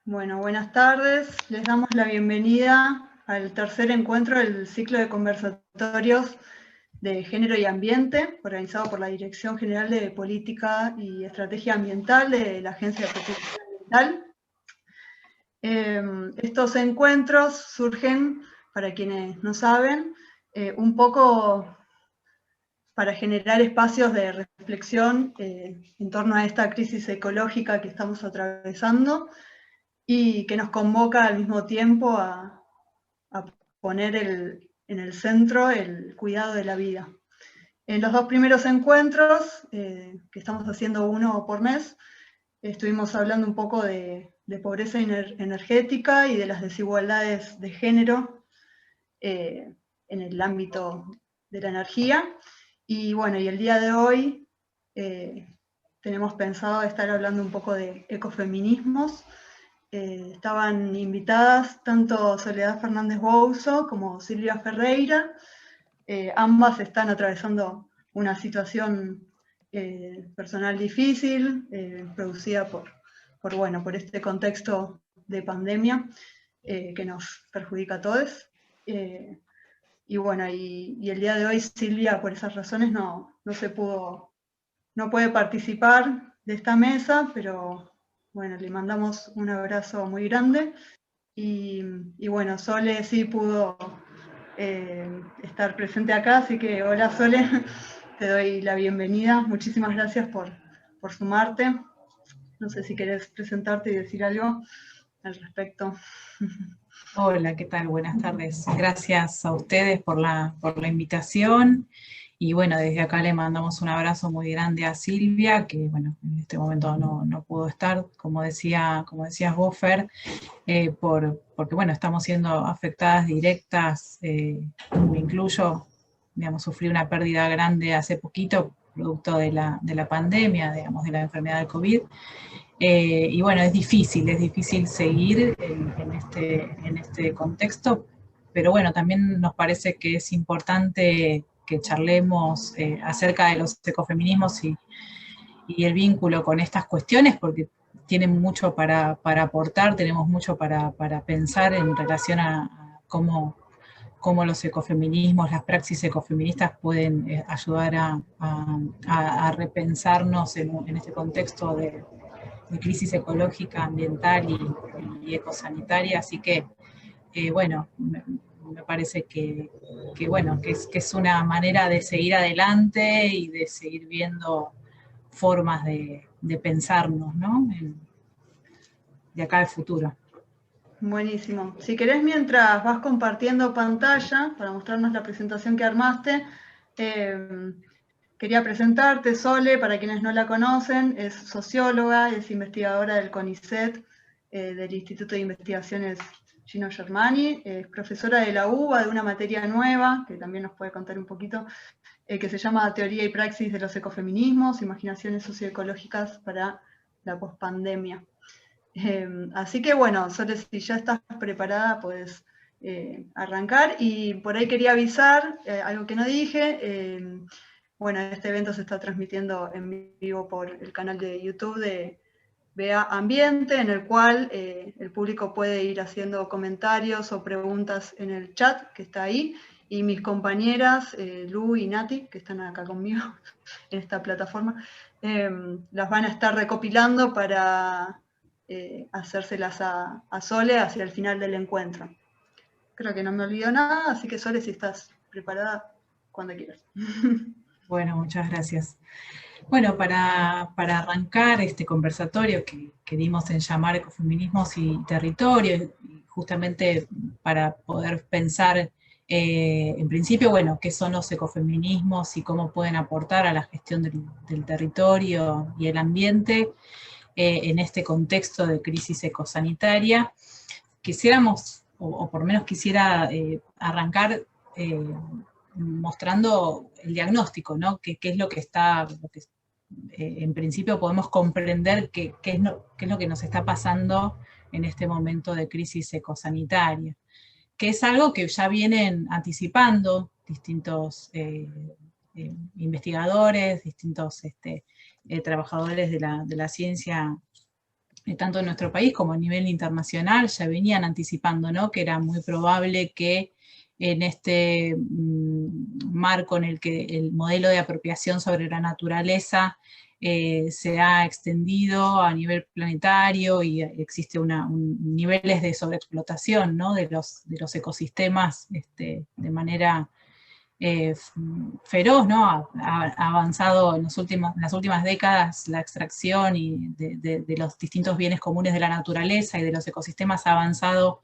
Bueno, buenas tardes. Les damos la bienvenida al tercer encuentro del ciclo de conversatorios de Género y Ambiente, organizado por la Dirección General de Política y Estrategia Ambiental de la Agencia de Protección Ambiental. Estos encuentros surgen, para quienes no saben, un poco para generar espacios de reflexión en torno a esta crisis ecológica que estamos atravesando, y que nos convoca al mismo tiempo a poner en el centro el cuidado de la vida. En los dos primeros encuentros, que estamos haciendo uno por mes, estuvimos hablando un poco de pobreza energética y de las desigualdades de género en el ámbito de la energía. Y bueno, y el día de hoy tenemos pensado estar hablando un poco de ecofeminismos. Estaban invitadas tanto Soledad Fernández Bouzo como Silvia Ferreira. Ambas están atravesando una situación personal difícil, producida por este contexto de pandemia que nos perjudica a todos. Y bueno, y el día de hoy Silvia, por esas razones, no puede participar de esta mesa, pero bueno, le mandamos un abrazo muy grande. Y bueno, Sole sí pudo estar presente acá, así que hola Sole, te doy la bienvenida. Muchísimas gracias por sumarte. No sé si querés presentarte y decir algo al respecto. Hola, ¿qué tal? Buenas tardes. Gracias a ustedes por la invitación. Y bueno, desde acá le mandamos un abrazo muy grande a Silvia, que bueno, en este momento no pudo estar, como decías vos, Fer, porque bueno, estamos siendo afectadas directas, me incluyo, digamos, sufrí una pérdida grande hace poquito, producto de la pandemia, digamos, de la enfermedad del COVID. Y bueno, es difícil seguir en este contexto, pero bueno, también nos parece que es importante que charlemos acerca de los ecofeminismos y el vínculo con estas cuestiones, porque tienen mucho para aportar, tenemos mucho para pensar en relación a cómo los ecofeminismos, las praxis ecofeministas pueden ayudar a repensarnos en este contexto de crisis ecológica, ambiental y ecosanitaria, así que, bueno, me parece bueno, que es una manera de seguir adelante y de seguir viendo formas de pensarnos, ¿no? De acá al futuro. Buenísimo. Si querés, mientras vas compartiendo pantalla para mostrarnos la presentación que armaste, quería presentarte. Sole, para quienes no la conocen, es socióloga, es investigadora del CONICET, del Instituto de Investigaciones Gino Germani, es profesora de la UBA de una materia nueva, que también nos puede contar un poquito, que se llama Teoría y Praxis de los Ecofeminismos, Imaginaciones Socioecológicas para la Pospandemia. Así que bueno, Sole, si ya estás preparada, puedes arrancar. Y por ahí quería avisar algo que no dije. Bueno, este evento se está transmitiendo en vivo por el canal de YouTube de Vea Ambiente, en el cual el público puede ir haciendo comentarios o preguntas en el chat que está ahí. Y mis compañeras, Lu y Nati, que están acá conmigo en esta plataforma, las van a estar recopilando para hacérselas a Sole hacia el final del encuentro. Creo que no me olvido nada, así que Sole, si estás preparada, cuando quieras. Bueno, muchas gracias. Bueno, para arrancar este conversatorio que dimos en llamar Ecofeminismos y Territorio, justamente para poder pensar, en principio, bueno, qué son los ecofeminismos y cómo pueden aportar a la gestión del territorio y el ambiente en este contexto de crisis ecosanitaria. Quisiéramos, o por lo menos quisiera arrancar mostrando el diagnóstico, ¿no? ¿Qué es lo que está, en principio podemos comprender qué es lo que nos está pasando en este momento de crisis ecosanitaria, que es algo que ya vienen anticipando distintos investigadores, distintos trabajadores de la ciencia tanto en nuestro país como a nivel internacional, ya venían anticipando, ¿no?, que era muy probable que en este marco en el que el modelo de apropiación sobre la naturaleza se ha extendido a nivel planetario y existe niveles de sobreexplotación, ¿no?, de los ecosistemas de manera feroz, ¿no? Ha avanzado en las últimas décadas la extracción de los distintos bienes comunes de la naturaleza y de los ecosistemas ha avanzado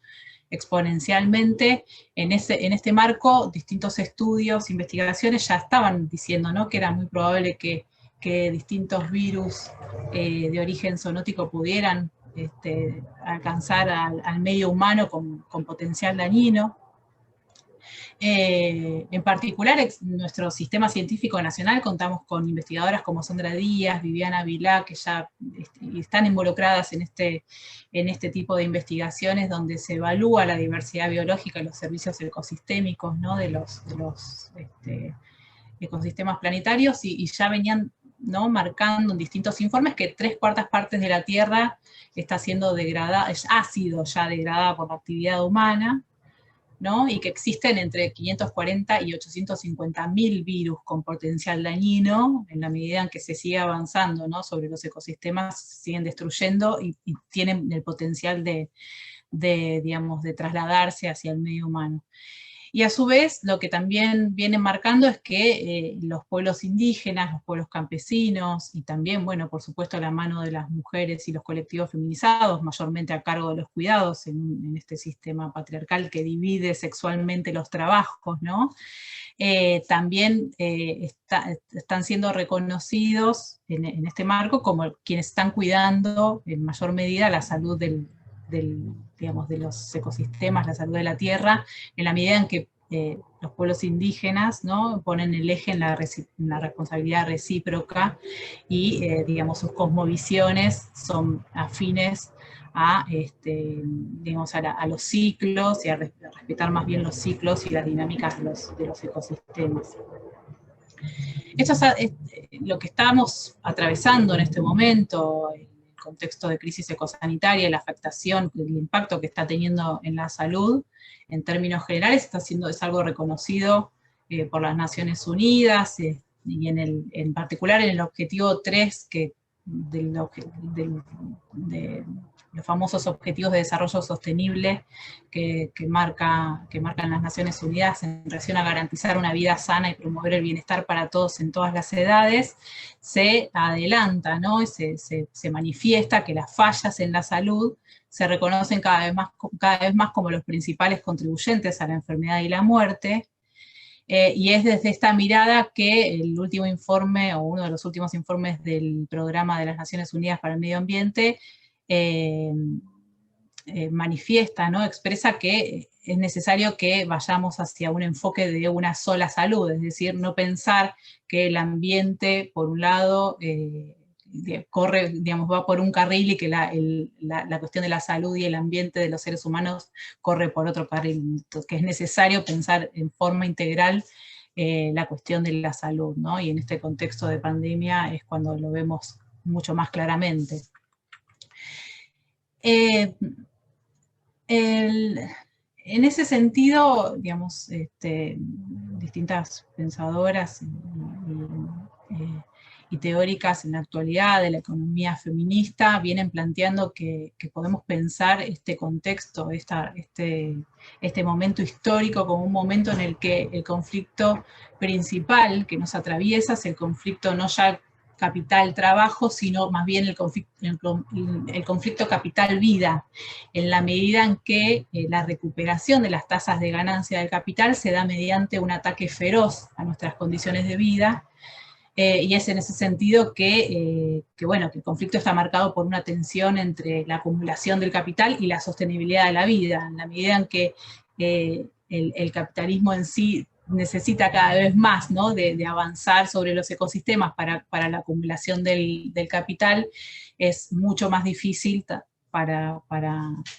exponencialmente. En este marco, distintos estudios, investigaciones ya estaban diciendo, ¿no?, que era muy probable que distintos virus de origen zoonótico pudieran alcanzar al medio humano con potencial dañino. En particular, nuestro sistema científico nacional contamos con investigadoras como Sandra Díaz, Viviana Vilá, que ya están involucradas en este tipo de investigaciones donde se evalúa la diversidad biológica y los servicios ecosistémicos, ¿no?, de los ecosistemas planetarios, y ya venían, ¿no?, marcando en distintos informes que 3/4 partes de la Tierra está siendo degradada, ha sido ya degradada por la actividad humana, ¿no?, y que existen entre 540 y 850.000 virus con potencial dañino. En la medida en que se sigue avanzando, ¿no?, sobre los ecosistemas, siguen destruyendo y tienen el potencial de trasladarse hacia el medio humano. Y a su vez, lo que también vienen marcando es que los pueblos indígenas, los pueblos campesinos, y también, bueno, por supuesto, la mano de las mujeres y los colectivos feminizados, mayormente a cargo de los cuidados en este sistema patriarcal que divide sexualmente los trabajos, ¿no?, también están siendo reconocidos en este marco como quienes están cuidando en mayor medida la salud de los ecosistemas, la salud de la tierra, en la medida en que los pueblos indígenas, ¿no?, ponen el eje en la responsabilidad recíproca y, sus cosmovisiones son afines a los ciclos y a respetar más bien los ciclos y las dinámicas de los ecosistemas. Esto es lo que estamos atravesando en este momento, el contexto de crisis ecosanitaria, la afectación, el impacto que está teniendo en la salud, en términos generales, es algo reconocido por las Naciones Unidas, y en particular en el objetivo 3 de los famosos Objetivos de Desarrollo Sostenible que marcan las Naciones Unidas en relación a garantizar una vida sana y promover el bienestar para todos en todas las edades, se adelanta, ¿no?, y se manifiesta que las fallas en la salud se reconocen cada vez más como los principales contribuyentes a la enfermedad y la muerte. Y es desde esta mirada que el último informe, o uno de los últimos informes del Programa de las Naciones Unidas para el Medio Ambiente, manifiesta, ¿no?, expresa que es necesario que vayamos hacia un enfoque de una sola salud, es decir, no pensar que el ambiente, por un lado, va por un carril y que la cuestión de la salud y el ambiente de los seres humanos corre por otro carril, que es necesario pensar en forma integral la cuestión de la salud, ¿no?, y en este contexto de pandemia es cuando lo vemos mucho más claramente. En ese sentido, distintas pensadoras y teóricas en la actualidad de la economía feminista vienen planteando que podemos pensar este contexto, este momento histórico como un momento en el que el conflicto principal que nos atraviesa es el conflicto no ya capital-trabajo, sino más bien el conflicto capital-vida, en la medida en que la recuperación de las tasas de ganancia del capital se da mediante un ataque feroz a nuestras condiciones de vida, y es en ese sentido que el conflicto está marcado por una tensión entre la acumulación del capital y la sostenibilidad de la vida, en la medida en que el capitalismo en sí necesita cada vez más, ¿no?, de avanzar sobre los ecosistemas para la acumulación del capital, es mucho más difícil para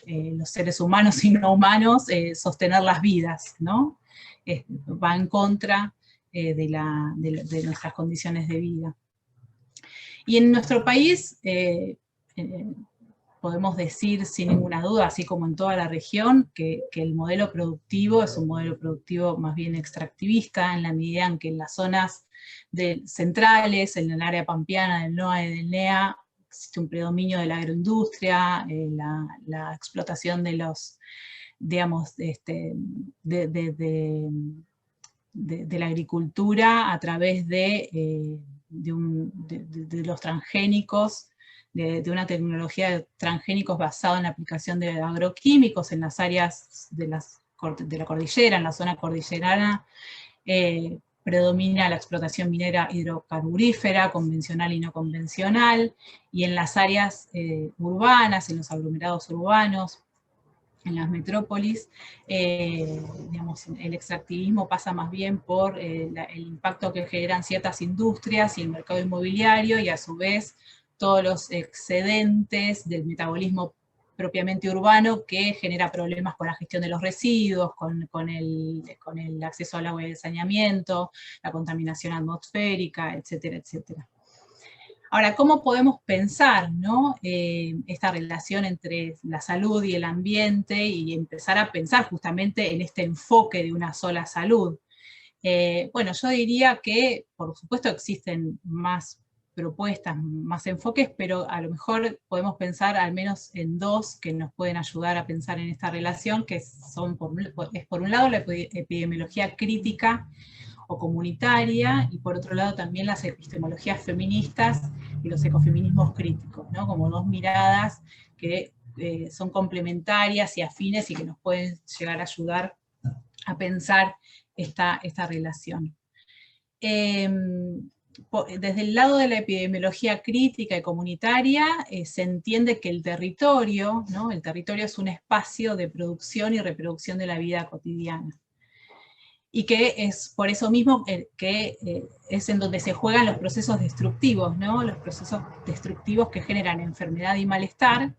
los seres humanos y no humanos sostener las vidas, ¿no? Va en contra de nuestras condiciones de vida. Y en nuestro país, podemos decir sin ninguna duda, así como en toda la región, que el modelo productivo es un modelo productivo más bien extractivista, en la medida en que en las zonas centrales, en el área pampeana del NOA y del NEA, existe un predominio de la agroindustria, la explotación de los, digamos, de la agricultura a través de los transgénicos, de una tecnología de transgénicos basada en la aplicación de agroquímicos en las áreas de la cordillera, en la zona cordillerana, predomina la explotación minera hidrocarburífera, convencional y no convencional, y en las áreas urbanas, en los aglomerados urbanos, en las metrópolis, digamos, el extractivismo pasa más bien por el impacto que generan ciertas industrias y el mercado inmobiliario, y a su vez todos los excedentes del metabolismo propiamente urbano que genera problemas con la gestión de los residuos, con el acceso al agua y el saneamiento, la contaminación atmosférica, etcétera, etcétera. Ahora, ¿cómo podemos pensar, ¿no? Esta relación entre la salud y el ambiente y empezar a pensar justamente en este enfoque de una sola salud? Bueno, yo diría que, por supuesto, existen más propuestas, más enfoques, pero a lo mejor podemos pensar al menos en dos que nos pueden ayudar a pensar en esta relación, que son, por un lado, la epidemiología crítica o comunitaria, y por otro lado también las epistemologías feministas y los ecofeminismos críticos, ¿no? Como dos miradas que son complementarias y afines y que nos pueden llegar a ayudar a pensar esta relación. Desde el lado de la epidemiología crítica y comunitaria, se entiende que el territorio, ¿no? El territorio es un espacio de producción y reproducción de la vida cotidiana. Y que es por eso mismo que es en donde se juegan los procesos destructivos, ¿no? Los procesos destructivos que generan enfermedad y malestar,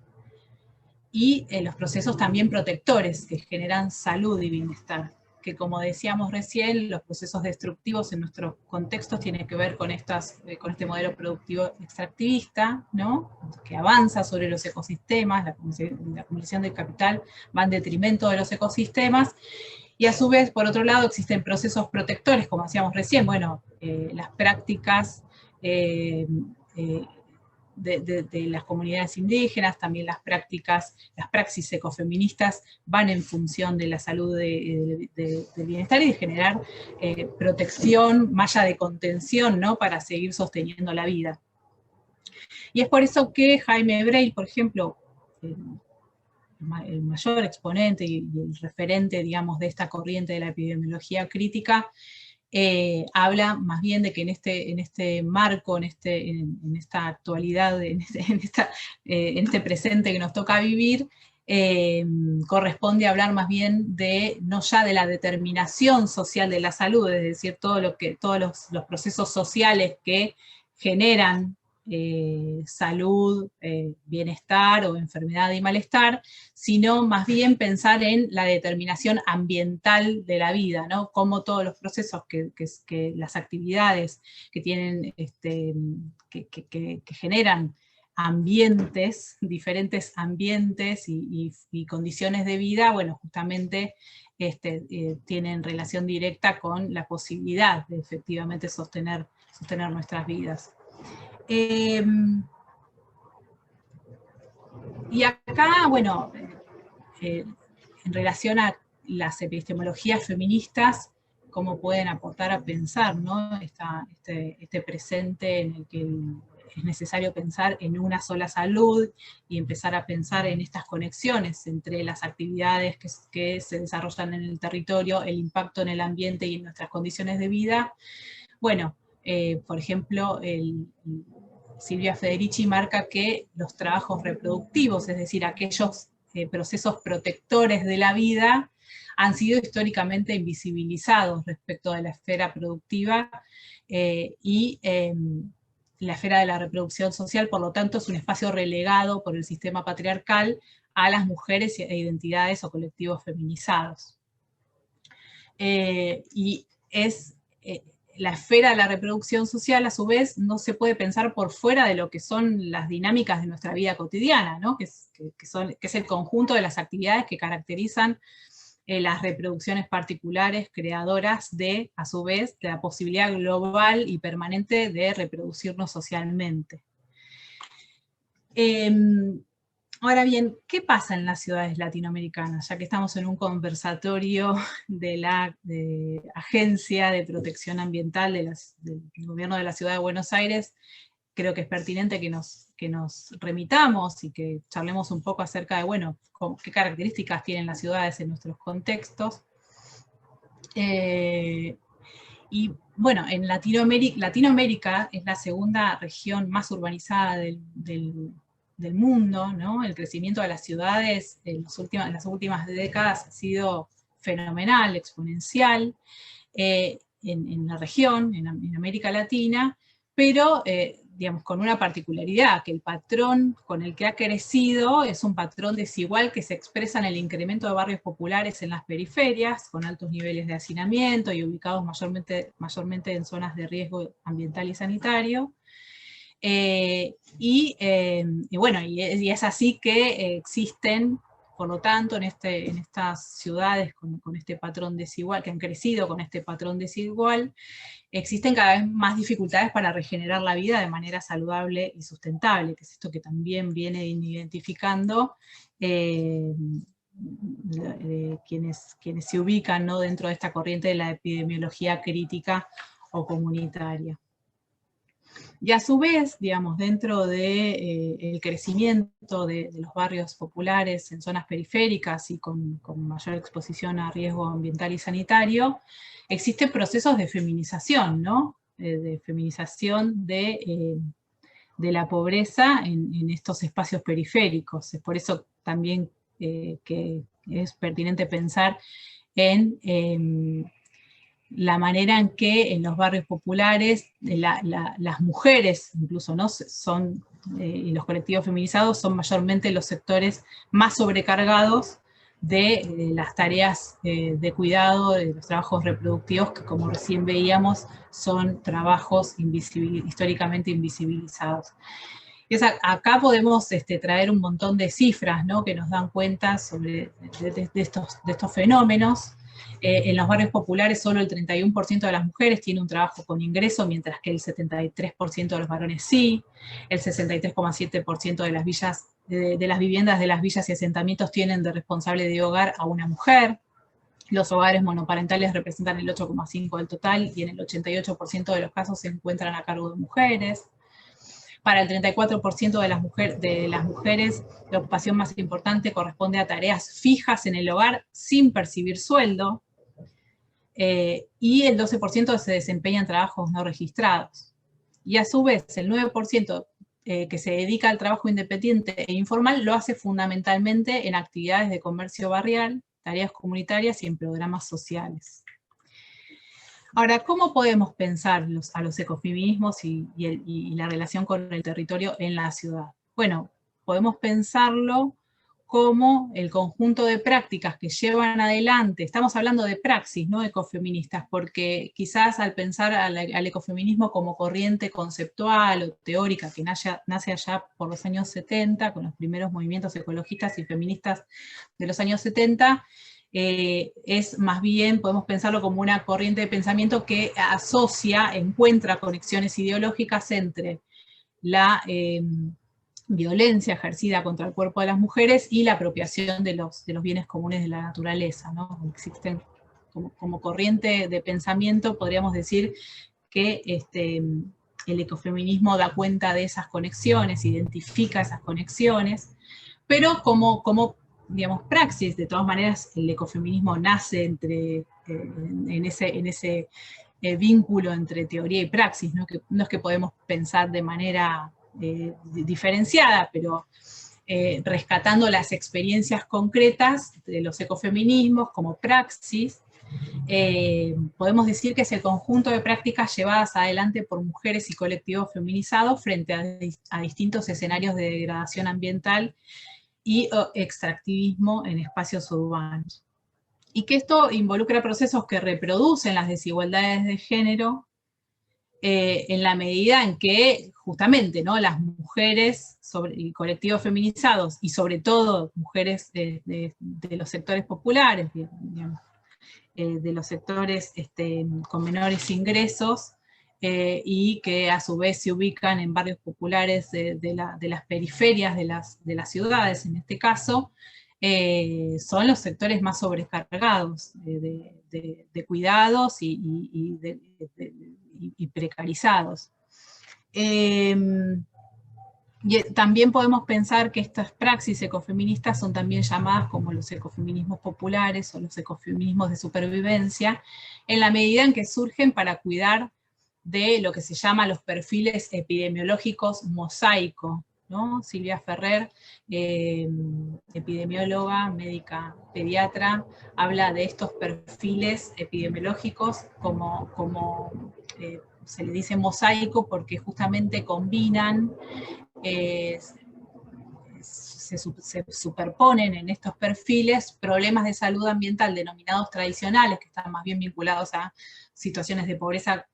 y los procesos también protectores que generan salud y bienestar, que como decíamos recién, los procesos destructivos en nuestros contextos tienen que ver con este modelo productivo extractivista, ¿no? Que avanza sobre los ecosistemas, la acumulación del capital va en detrimento de los ecosistemas, y a su vez, por otro lado, existen procesos protectores, como decíamos recién, bueno, las prácticas de las comunidades indígenas, también las praxis ecofeministas van en función de la salud del bienestar y de generar protección, malla de contención, ¿no? Para seguir sosteniendo la vida. Y es por eso que Jaime Breil, por ejemplo, el mayor exponente y el referente, digamos, de esta corriente de la epidemiología crítica, habla más bien de que en este marco, en esta actualidad, en este presente que nos toca vivir, corresponde hablar más bien no ya de la determinación social de la salud, es decir, todos los procesos sociales que generan salud, bienestar o enfermedad y malestar, sino más bien pensar en la determinación ambiental de la vida, ¿no? Cómo todos los procesos, que las actividades que tienen, que generan ambientes, diferentes ambientes y condiciones de vida, bueno, justamente tienen relación directa con la posibilidad de efectivamente sostener nuestras vidas. Y acá, bueno, en relación a las epistemologías feministas, cómo pueden aportar a pensar, ¿no? este presente en el que es necesario pensar en una sola salud y empezar a pensar en estas conexiones entre las actividades que se desarrollan en el territorio, el impacto en el ambiente y en nuestras condiciones de vida. Bueno, por ejemplo, Silvia Federici marca que los trabajos reproductivos, es decir, aquellos procesos protectores de la vida, han sido históricamente invisibilizados respecto de la esfera productiva, y la esfera de la reproducción social, por lo tanto, es un espacio relegado por el sistema patriarcal a las mujeres e identidades o colectivos feminizados. Y es la esfera de la reproducción social, a su vez, no se puede pensar por fuera de lo que son las dinámicas de nuestra vida cotidiana, ¿no? que es el conjunto de las actividades que caracterizan las reproducciones particulares creadoras de, a su vez, de la posibilidad global y permanente de reproducirnos socialmente. Ahora bien, ¿qué pasa en las ciudades latinoamericanas? Ya que estamos en un conversatorio de la Agencia de Protección Ambiental del Gobierno de la Ciudad de Buenos Aires, creo que es pertinente que nos remitamos y que charlemos un poco acerca de, bueno, qué características tienen las ciudades en nuestros contextos. Y bueno, en Latinoamérica es la segunda región más urbanizada del mundo, ¿no? El crecimiento de las ciudades en las últimas décadas ha sido fenomenal, exponencial, en la región, en América Latina, pero digamos, con una particularidad, que el patrón con el que ha crecido es un patrón desigual que se expresa en el incremento de barrios populares en las periferias, con altos niveles de hacinamiento y ubicados mayormente en zonas de riesgo ambiental y sanitario. Y es así que existen, por lo tanto, en estas ciudades con este patrón desigual, que han crecido con este patrón desigual, existen cada vez más dificultades para regenerar la vida de manera saludable y sustentable, que es esto que también vienen identificando quienes se ubican, ¿no?, dentro de esta corriente de la epidemiología crítica o comunitaria. Y a su vez, digamos, dentro del crecimiento de los barrios populares en zonas periféricas y con mayor exposición a riesgo ambiental y sanitario, existen procesos de feminización, ¿no? De feminización de la pobreza en estos espacios periféricos. Es por eso también que es pertinente pensar en la manera en que en los barrios populares las mujeres, incluso, ¿no?, y los colectivos feminizados son mayormente los sectores más sobrecargados de las tareas de cuidado, de los trabajos reproductivos, que como recién veíamos son trabajos históricamente invisibilizados. Acá podemos traer un montón de cifras, ¿no?, que nos dan cuenta de estos fenómenos. En los barrios populares solo el 31% de las mujeres tiene un trabajo con ingreso, mientras que el 73% de los varones sí, el 63,7% de las viviendas de las villas y asentamientos tienen de responsable de hogar a una mujer. Los hogares monoparentales representan el 8,5% del total y en el 88% de los casos se encuentran a cargo de mujeres. Para el 34% de las mujeres, la ocupación más importante corresponde a tareas fijas en el hogar sin percibir sueldo, y el 12% se desempeña en trabajos no registrados. Y a su vez, el 9% que se dedica al trabajo independiente e informal lo hace fundamentalmente en actividades de comercio barrial, tareas comunitarias y en programas sociales. Ahora, ¿cómo podemos pensar a los ecofeminismos y la relación con el territorio en la ciudad? Bueno, podemos pensarlo como el conjunto de prácticas que llevan adelante, estamos hablando de praxis, no ecofeministas, porque quizás al pensar al ecofeminismo como corriente conceptual o teórica que nace allá por los años 70, con los primeros movimientos ecologistas y feministas de los años 70, es más bien, podemos pensarlo como una corriente de pensamiento que encuentra conexiones ideológicas entre la violencia ejercida contra el cuerpo de las mujeres y la apropiación de los bienes comunes de la naturaleza, ¿no? Existen como corriente de pensamiento, podríamos decir que el ecofeminismo da cuenta de esas conexiones, identifica esas conexiones, pero como digamos, praxis. De todas maneras, el ecofeminismo nace en ese vínculo entre teoría y praxis, ¿no? Que no es que podemos pensar de manera diferenciada, pero rescatando las experiencias concretas de los ecofeminismos como praxis, podemos decir que es el conjunto de prácticas llevadas adelante por mujeres y colectivos feminizados frente a distintos escenarios de degradación ambiental y extractivismo en espacios urbanos. Y que esto involucra procesos que reproducen las desigualdades de género en la medida en que justamente, ¿no?, las mujeres y colectivos feminizados, y sobre todo mujeres de los sectores populares, digamos, de los sectores con menores ingresos, y que a su vez se ubican en barrios populares de las periferias de las ciudades, en este caso, son los sectores más sobrecargados de cuidados y precarizados. Y también podemos pensar que estas praxis ecofeministas son también llamadas como los ecofeminismos populares o los ecofeminismos de supervivencia, en la medida en que surgen para cuidar de lo que se llama los perfiles epidemiológicos mosaico, ¿no? Silvia Ferrer, epidemióloga, médica pediatra, habla de estos perfiles epidemiológicos como se le dice mosaico porque justamente combinan, se superponen en estos perfiles problemas de salud ambiental denominados tradicionales, que están más bien vinculados a situaciones de pobreza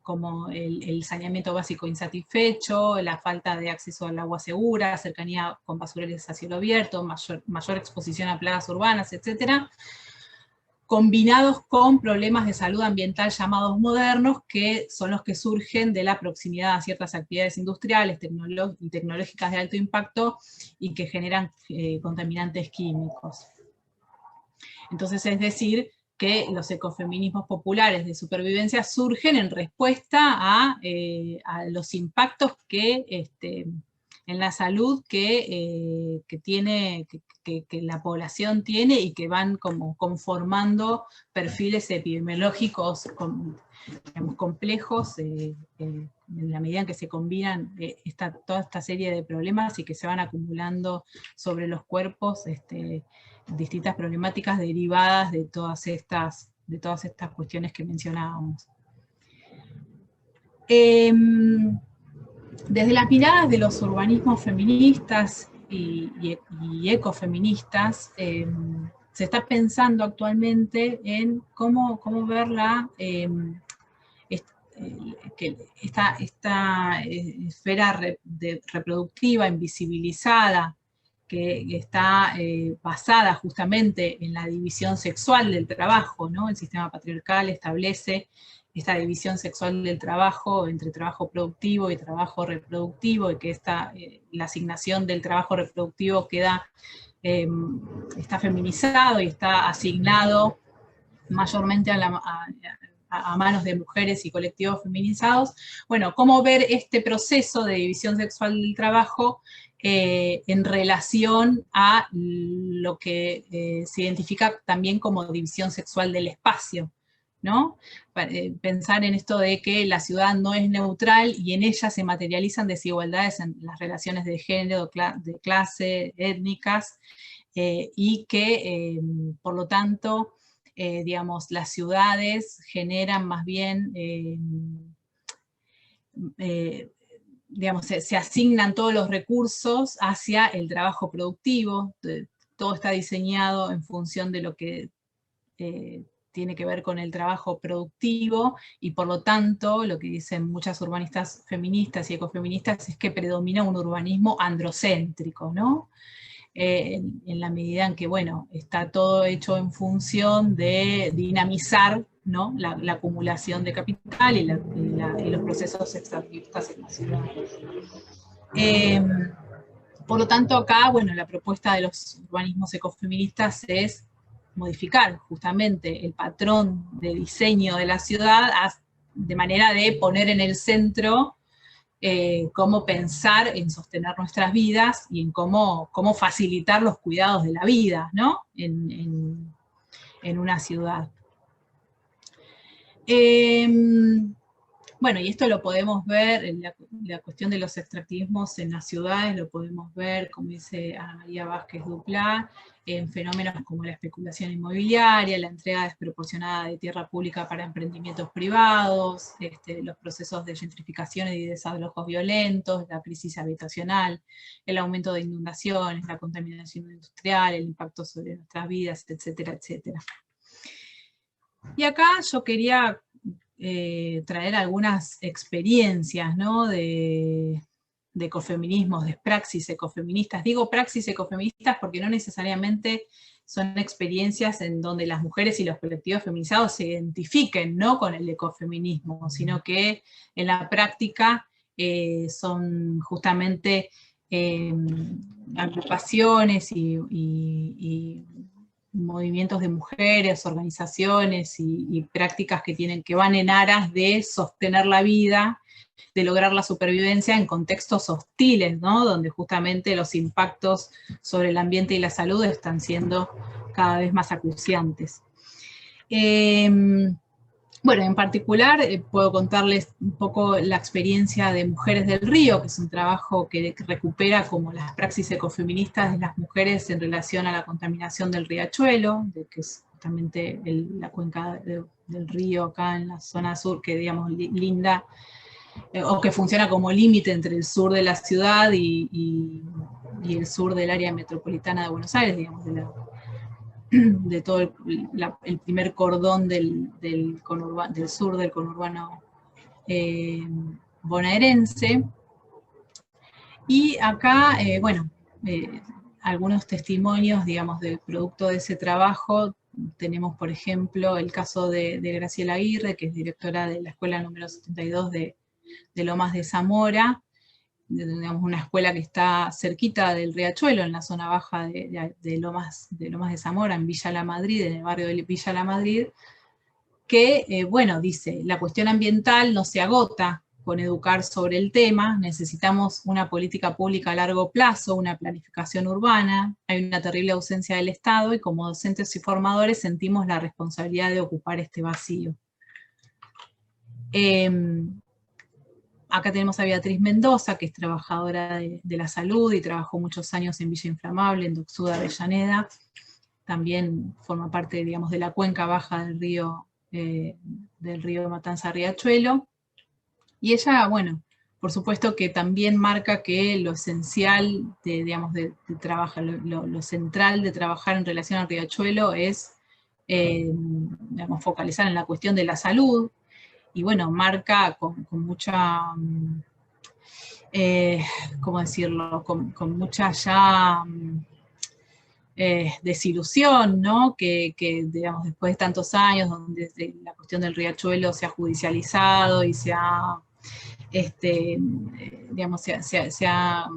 como el saneamiento básico insatisfecho, la falta de acceso al agua segura, cercanía con basurales a cielo abierto, mayor exposición a plagas urbanas, etcétera, combinados con problemas de salud ambiental llamados modernos, que son los que surgen de la proximidad a ciertas actividades industriales y tecnológicas de alto impacto y que generan contaminantes químicos. Entonces, es decir, que los ecofeminismos populares de supervivencia surgen en respuesta a los impactos que en la salud que la población tiene y que van como conformando perfiles epidemiológicos digamos, complejos en la medida en que se combinan toda esta serie de problemas y que se van acumulando sobre los cuerpos distintas problemáticas derivadas de todas estas cuestiones que mencionábamos. Desde las miradas de los urbanismos feministas y ecofeministas, se está pensando actualmente en cómo ver esta esfera reproductiva, invisibilizada, que está basada justamente en la división sexual del trabajo, ¿no? El sistema patriarcal establece esta división sexual del trabajo entre trabajo productivo y trabajo reproductivo, y que la asignación del trabajo reproductivo está feminizado y está asignado mayormente a manos de mujeres y colectivos feminizados. Bueno, cómo ver este proceso de división sexual del trabajo en relación a lo que se identifica también como división sexual del espacio, ¿no? Pensar en esto de que la ciudad no es neutral y en ella se materializan desigualdades en las relaciones de género, de clase, étnicas, y que, por lo tanto, digamos, las ciudades generan más bien, digamos, se asignan todos los recursos hacia el trabajo productivo, todo está diseñado en función de lo que tiene que ver con el trabajo productivo, y por lo tanto, lo que dicen muchas urbanistas feministas y ecofeministas es que predomina un urbanismo androcéntrico, ¿no? En la medida en que, bueno, está todo hecho en función de dinamizar, ¿no?, la acumulación de capital y los procesos extractivistas en las ciudades. Por lo tanto, acá, bueno, la propuesta de los urbanismos ecofeministas es modificar justamente el patrón de diseño de la ciudad de manera de poner en el centro cómo pensar en sostener nuestras vidas y en cómo facilitar los cuidados de la vida, ¿no?, en una ciudad. Bueno, y esto lo podemos ver, la cuestión de los extractivismos en las ciudades, lo podemos ver, como dice Ana María Vázquez Duplá, en fenómenos como la especulación inmobiliaria, la entrega desproporcionada de tierra pública para emprendimientos privados, los procesos de gentrificación y desalojos violentos, la crisis habitacional, el aumento de inundaciones, la contaminación industrial, el impacto sobre nuestras vidas, etcétera, etcétera. Y acá yo quería traer algunas experiencias, ¿no? de ecofeminismos, de praxis ecofeministas. Digo praxis ecofeministas porque no necesariamente son experiencias en donde las mujeres y los colectivos feminizados se identifiquen, ¿no? con el ecofeminismo, sino que en la práctica son justamente agrupaciones y movimientos de mujeres, organizaciones y prácticas que van en aras de sostener la vida, de lograr la supervivencia en contextos hostiles, ¿no? Donde justamente los impactos sobre el ambiente y la salud están siendo cada vez más acuciantes. Bueno, en particular puedo contarles un poco la experiencia de Mujeres del Río, que es un trabajo que recupera como las praxis ecofeministas de las mujeres en relación a la contaminación del riachuelo, que es justamente la cuenca del río acá en la zona sur, que digamos linda, o que funciona como límite entre el sur de la ciudad y el sur del área metropolitana de Buenos Aires, digamos, de todo el primer cordón del sur del conurbano bonaerense. Y acá, bueno, algunos testimonios, digamos, del producto de ese trabajo. Tenemos, por ejemplo, el caso de Graciela Aguirre, que es directora de la escuela número 72 de Lomas de Zamora, digamos, una escuela que está cerquita del riachuelo, en la zona baja de Lomas de Zamora, en Villa La Madrid, en el barrio de Villa La Madrid, que, bueno, dice, la cuestión ambiental no se agota con educar sobre el tema, necesitamos una política pública a largo plazo, una planificación urbana, hay una terrible ausencia del Estado y como docentes y formadores sentimos la responsabilidad de ocupar este vacío. Acá tenemos a Beatriz Mendoza, que es trabajadora de la salud y trabajó muchos años en Villa Inflamable, en Doxuda, Avellaneda. También forma parte, digamos, de la cuenca baja del río Matanza-Riachuelo. Y ella, bueno, por supuesto que también marca que lo esencial de trabajar, lo central de trabajar en relación al riachuelo es, digamos, focalizar en la cuestión de la salud. Y bueno, marca con mucha, ¿cómo decirlo? Con mucha ya desilusión, ¿no? Que, digamos, después de tantos años, donde la cuestión del riachuelo se ha judicializado y se ha, digamos, se ha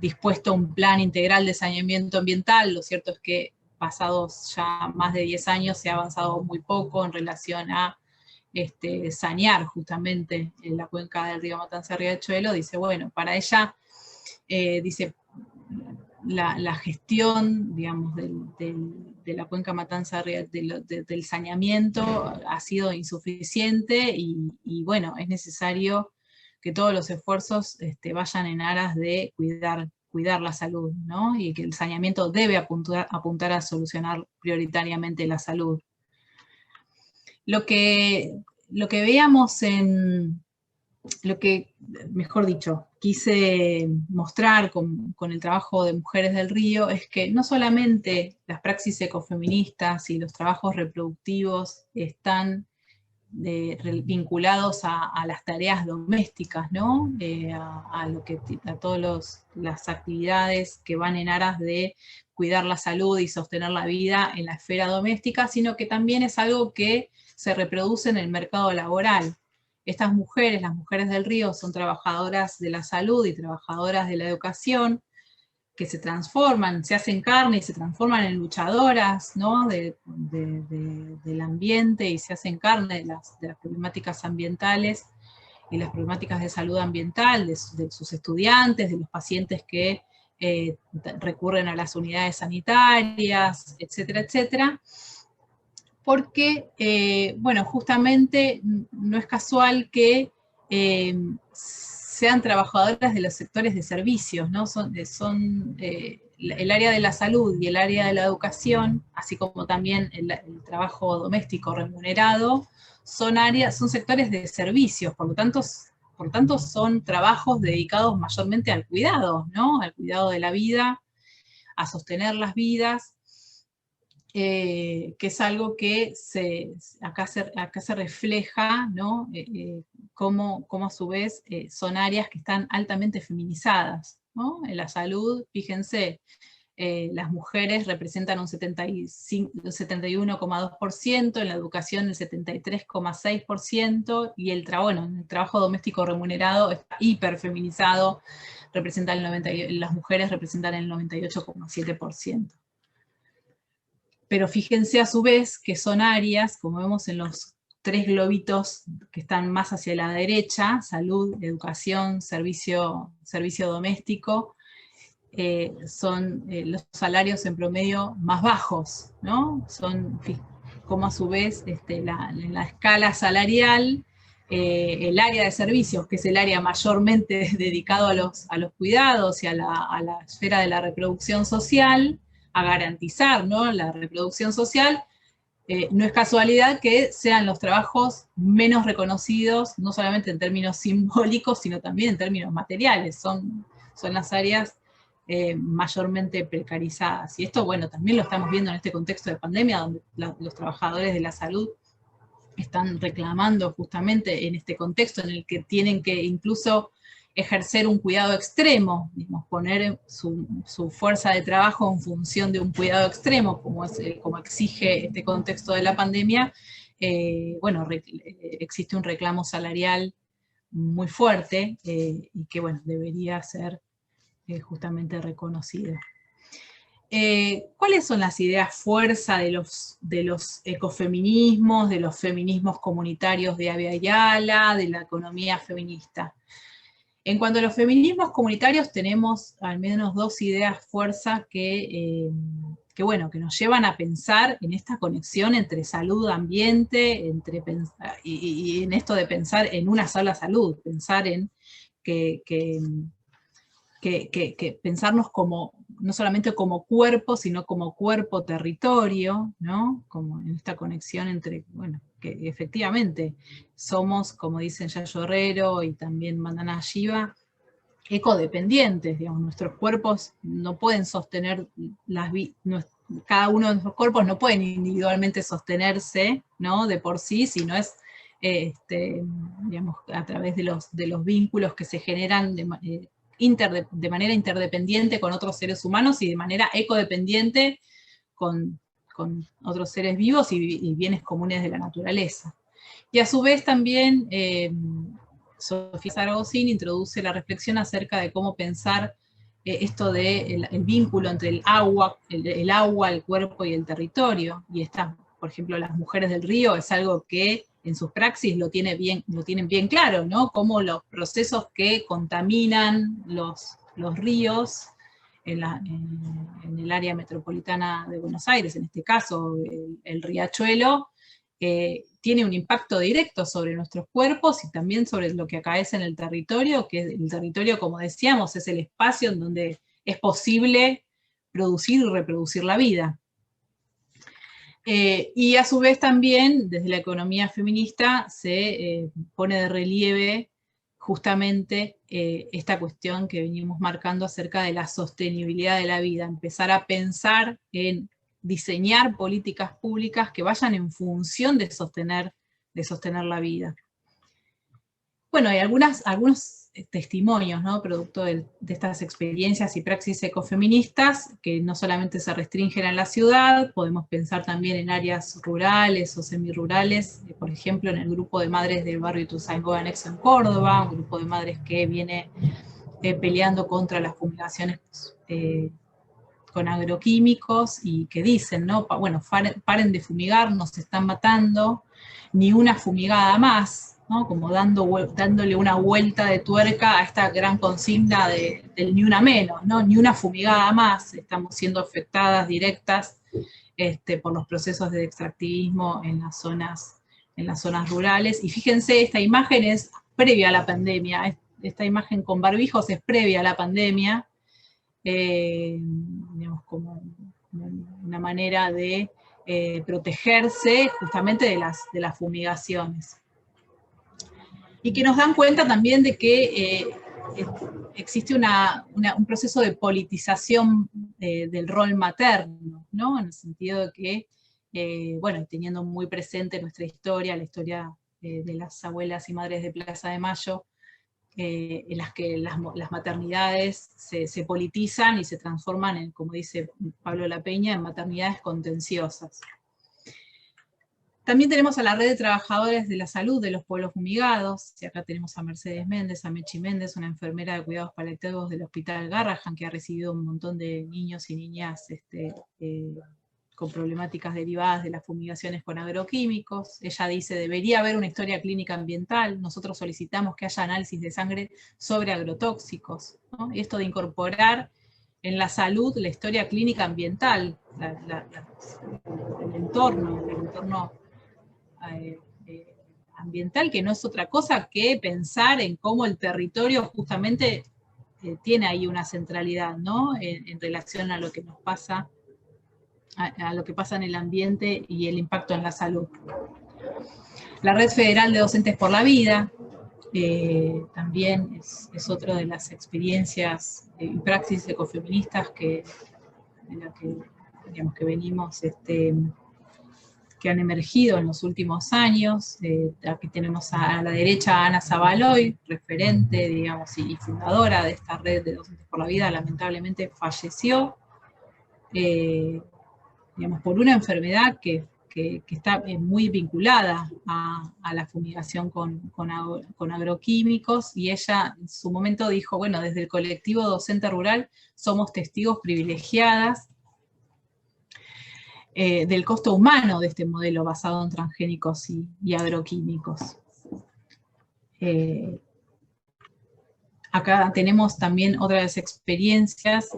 dispuesto un plan integral de saneamiento ambiental. Lo cierto es que pasados ya más de 10 años se ha avanzado muy poco en relación a sanear justamente la cuenca del río Matanza-Riachuelo. Dice, bueno, para ella, dice, la gestión, digamos, de la cuenca Matanza del saneamiento ha sido insuficiente y bueno, es necesario que todos los esfuerzos vayan en aras de cuidar la salud, ¿no? Y que el saneamiento debe apuntar a solucionar prioritariamente la salud. Lo que veíamos lo que, mejor dicho, quise mostrar con el trabajo de Mujeres del Río es que no solamente las praxis ecofeministas y los trabajos reproductivos están vinculados a las tareas domésticas, ¿no? A todas las actividades que van en aras de cuidar la salud y sostener la vida en la esfera doméstica, sino que también es algo que se reproduce en el mercado laboral. Estas mujeres, las Mujeres del Río, son trabajadoras de la salud y trabajadoras de la educación, que se transforman, se hacen carne y se transforman en luchadoras, ¿no? del ambiente y se hacen carne de las problemáticas ambientales y las problemáticas de salud ambiental, de sus estudiantes, de los pacientes que recurren a las unidades sanitarias, etcétera, etcétera. Porque, bueno, justamente no es casual que sean trabajadoras de los sectores de servicios, ¿no? El área de la salud y el área de la educación, así como también el trabajo doméstico remunerado, son sectores de servicios, por lo tanto son trabajos dedicados mayormente al cuidado, ¿no? Al cuidado de la vida, a sostener las vidas. que es algo que acá se refleja, ¿no? Cómo a su vez son áreas que están altamente feminizadas, ¿no? En la salud, fíjense, las mujeres representan un 71,2%, en la educación el 73,6%, y el trabajo doméstico remunerado está hiperfeminizado, las mujeres representan el 98,7%. Pero fíjense a su vez que son áreas, como vemos en los 3 globitos que están más hacia la derecha, salud, educación, servicio doméstico, son los salarios en promedio más bajos, ¿no? Son como a su vez en la escala salarial, el área de servicios, que es el área mayormente dedicado a los cuidados y a la esfera de la reproducción social, a garantizar, ¿no?, la reproducción social, no es casualidad que sean los trabajos menos reconocidos, no solamente en términos simbólicos, sino también en términos materiales. Son las áreas mayormente precarizadas. Y esto, bueno, también lo estamos viendo en este contexto de pandemia, donde los trabajadores de la salud están reclamando justamente en este contexto en el que tienen que incluso ejercer un cuidado extremo, digamos, poner su fuerza de trabajo en función de un cuidado extremo, como exige este contexto de la pandemia. Bueno, existe un reclamo salarial muy fuerte y que, bueno, debería ser justamente reconocido. ¿Cuáles son las ideas fuerza de los ecofeminismos, de los feminismos comunitarios de Abya Yala, de la economía feminista? En cuanto a los feminismos comunitarios, tenemos al menos 2 ideas fuerza que nos llevan a pensar en esta conexión entre salud, ambiente, y en esto de pensar en una sola salud, pensar en que pensarnos no solamente como cuerpo, sino como cuerpo-territorio, ¿no? Como en esta conexión entre, bueno, que efectivamente somos, como dicen Yayo Herrero y también Vandana Shiva, ecodependientes, digamos, nuestros cuerpos no pueden sostener cada uno de nuestros cuerpos no pueden individualmente sostenerse, ¿no?, de por sí, sino es digamos, a través de los vínculos que se generan de manera interdependiente con otros seres humanos y de manera ecodependiente con otros seres vivos y bienes comunes de la naturaleza. Y a su vez también Sofía Saragosín introduce la reflexión acerca de cómo pensar esto del vínculo entre el agua, el cuerpo y el territorio. Y por ejemplo, las mujeres del río es algo que en sus praxis lo tienen bien claro, ¿no? Cómo los procesos que contaminan los ríos en el área metropolitana de Buenos Aires, en este caso el riachuelo, tiene un impacto directo sobre nuestros cuerpos y también sobre lo que acaece en el territorio, que el territorio, como decíamos, es el espacio en donde es posible producir y reproducir la vida. Y a su vez también, desde la economía feminista, se pone de relieve justamente esta cuestión que venimos marcando acerca de la sostenibilidad de la vida, empezar a pensar en diseñar políticas públicas que vayan en función de sostener la vida. Bueno, hay algunos testimonios, ¿no?, producto de estas experiencias y praxis ecofeministas, que no solamente se restringen a la ciudad, podemos pensar también en áreas rurales o semirurales, por ejemplo, en el grupo de madres del barrio Ituzaingó Anexo en Córdoba, un grupo de madres que viene peleando contra las fumigaciones con agroquímicos y que dicen, ¿no?, bueno, paren de fumigar, nos están matando, ni una fumigada más, ¿no?, como dándole una vuelta de tuerca a esta gran consigna del ni una menos, ¿no?, ni una fumigada más, estamos siendo afectadas directas por los procesos de extractivismo en las zonas rurales. Y fíjense, esta imagen es previa a la pandemia, esta imagen con barbijos es previa a la pandemia, digamos, como una manera de protegerse justamente de las fumigaciones. Y que nos dan cuenta también de que existe un proceso de politización del rol materno, ¿no? En el sentido de que, bueno, teniendo muy presente nuestra historia, la historia de las abuelas y madres de Plaza de Mayo, en las que las maternidades se politizan y se transforman en, como dice Pablo La Peña, en maternidades contenciosas. También tenemos a la red de trabajadores de la salud de los pueblos fumigados, y acá tenemos a Mercedes Méndez, a Mechi Méndez, una enfermera de cuidados paliativos del Hospital Garrahan, que ha recibido un montón de niños y niñas con problemáticas derivadas de las fumigaciones con agroquímicos. Ella dice, debería haber una historia clínica ambiental, nosotros solicitamos que haya análisis de sangre sobre agrotóxicos, ¿no? Y esto de incorporar en la salud la historia clínica ambiental, el entorno ambiental, que no es otra cosa que pensar en cómo el territorio justamente tiene ahí una centralidad, ¿no? En relación a lo que nos pasa, a lo que pasa en el ambiente y el impacto en la salud. La Red Federal de Docentes por la Vida, también es otra de las experiencias y praxis ecofeministas de la que, digamos, que venimos, que han emergido en los últimos años. Aquí tenemos a la derecha a Ana Zabaloy, referente, digamos, y fundadora de esta Red de Docentes por la Vida. Lamentablemente falleció, digamos, por una enfermedad que está muy vinculada a la fumigación con agroquímicos, y ella en su momento dijo, bueno, desde el colectivo docente rural somos testigos privilegiadas del costo humano de este modelo basado en transgénicos y agroquímicos. Acá tenemos también otras experiencias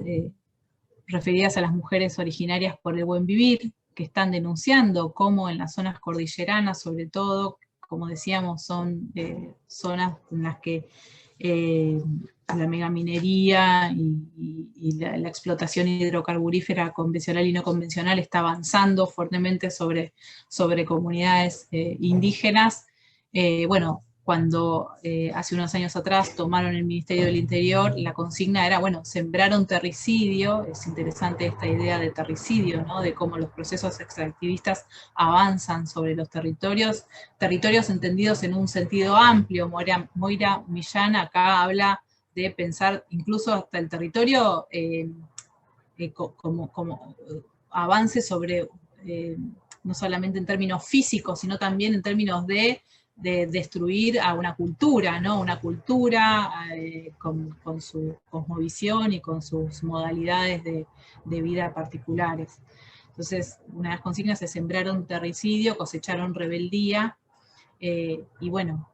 referidas a las mujeres originarias por el buen vivir, que están denunciando cómo en las zonas cordilleranas, sobre todo, como decíamos, son zonas en las que la megaminería y la explotación hidrocarburífera convencional y no convencional está avanzando fuertemente sobre comunidades indígenas. Bueno, cuando hace unos años atrás tomaron el Ministerio del Interior, la consigna era, bueno, sembrar un terricidio. Es interesante esta idea de terricidio, ¿no? De cómo los procesos extractivistas avanzan sobre los territorios entendidos en un sentido amplio. Moira Millán acá habla de pensar incluso hasta el territorio como avance sobre, no solamente en términos físicos, sino también en términos de destruir a una cultura, ¿no? Una cultura con su cosmovisión y con sus modalidades de vida particulares. Entonces, una de las consignas es sembraron terricidio, cosecharon rebeldía, y bueno,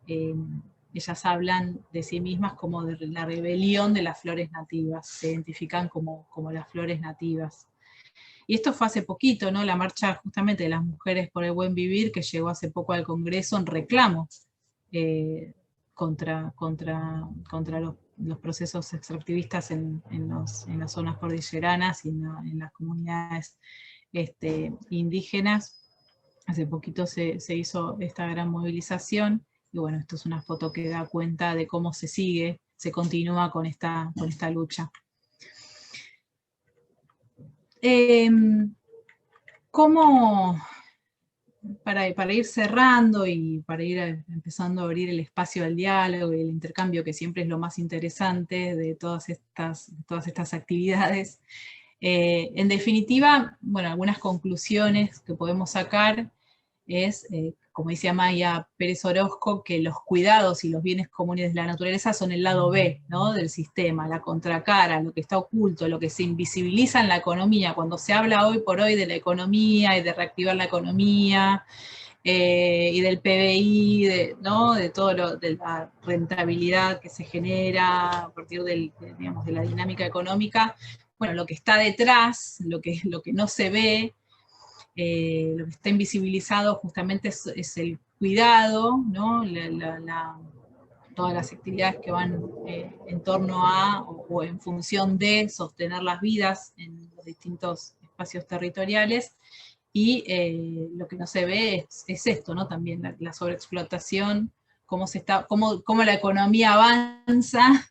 ellas hablan de sí mismas como de la rebelión de las flores nativas, se identifican como las flores nativas. Y esto fue hace poquito, ¿no? La marcha justamente de las mujeres por el buen vivir, que llegó hace poco al Congreso en reclamo contra los procesos extractivistas en las zonas cordilleranas y en las comunidades indígenas. Hace poquito se hizo esta gran movilización, y bueno, esto es una foto que da cuenta de cómo se continúa con esta lucha. ¿Cómo, para ir cerrando y para ir empezando a abrir el espacio al diálogo y el intercambio, que siempre es lo más interesante de todas estas actividades, en definitiva, bueno, algunas conclusiones que podemos sacar es, como dice Amaya Pérez Orozco, que los cuidados y los bienes comunes de la naturaleza son el lado B, ¿no? Del sistema, la contracara, lo que está oculto, lo que se invisibiliza en la economía. Cuando se habla hoy por hoy de la economía y de reactivar la economía, y del PBI, ¿no? De todo de la rentabilidad que se genera a partir digamos, de la dinámica económica, bueno, lo que está detrás, lo que no se ve, lo que está invisibilizado justamente es el cuidado, ¿no? Todas las actividades que van en torno a o en función de sostener las vidas en los distintos espacios territoriales, y lo que no se ve es esto, ¿no? También la sobreexplotación, cómo la economía avanza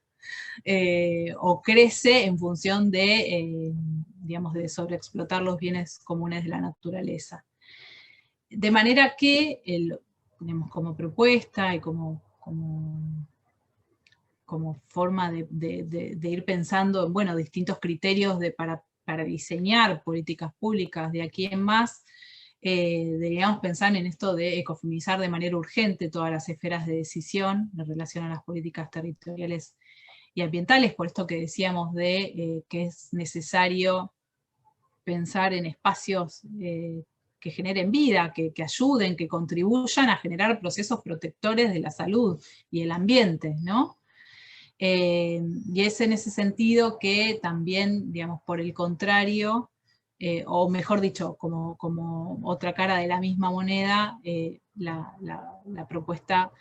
o crece en función de, digamos, de sobreexplotar los bienes comunes de la naturaleza. De manera que, digamos, como propuesta y como forma de ir pensando en, bueno, distintos criterios para diseñar políticas públicas de aquí en más, deberíamos pensar en esto de ecofeminizar de manera urgente todas las esferas de decisión en relación a las políticas territoriales y ambientales, por esto que decíamos de que es necesario pensar en espacios que generen vida, que ayuden, que contribuyan a generar procesos protectores de la salud y el ambiente, ¿no? Y es en ese sentido que también, digamos, por el contrario, o mejor dicho, como otra cara de la misma moneda, la propuesta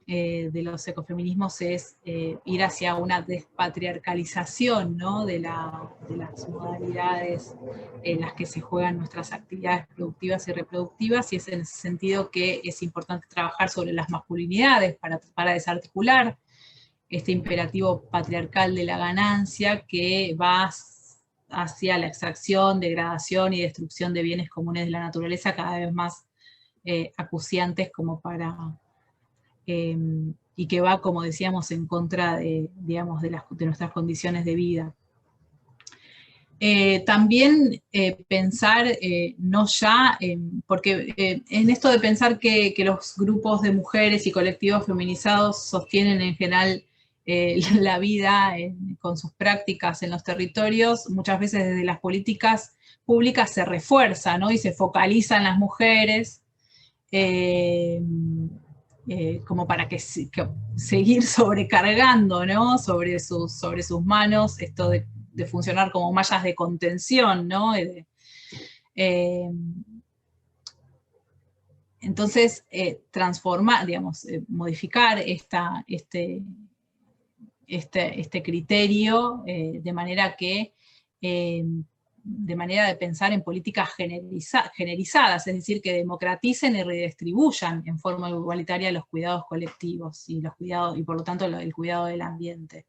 de los ecofeminismos es ir hacia una despatriarcalización, ¿no?, de las modalidades en las que se juegan nuestras actividades productivas y reproductivas, y es en ese sentido que es importante trabajar sobre las masculinidades para desarticular este imperativo patriarcal de la ganancia que va hacia la extracción, degradación y destrucción de bienes comunes de la naturaleza cada vez más acuciantes como para... y que va, como decíamos, en contra de, digamos, de nuestras condiciones de vida. También pensar, no ya, porque en esto de pensar que los grupos de mujeres y colectivos feminizados sostienen en general la vida con sus prácticas en los territorios, muchas veces desde las políticas públicas se refuerza, ¿no?, y se focaliza en las mujeres, como para que seguir sobrecargando, ¿no?, sobre sus manos esto de funcionar como mallas de contención, ¿no? Entonces, transformar, digamos, modificar este criterio de manera que, de manera de pensar en políticas generizadas, es decir, que democraticen y redistribuyan en forma igualitaria los cuidados colectivos y por lo tanto el cuidado del ambiente.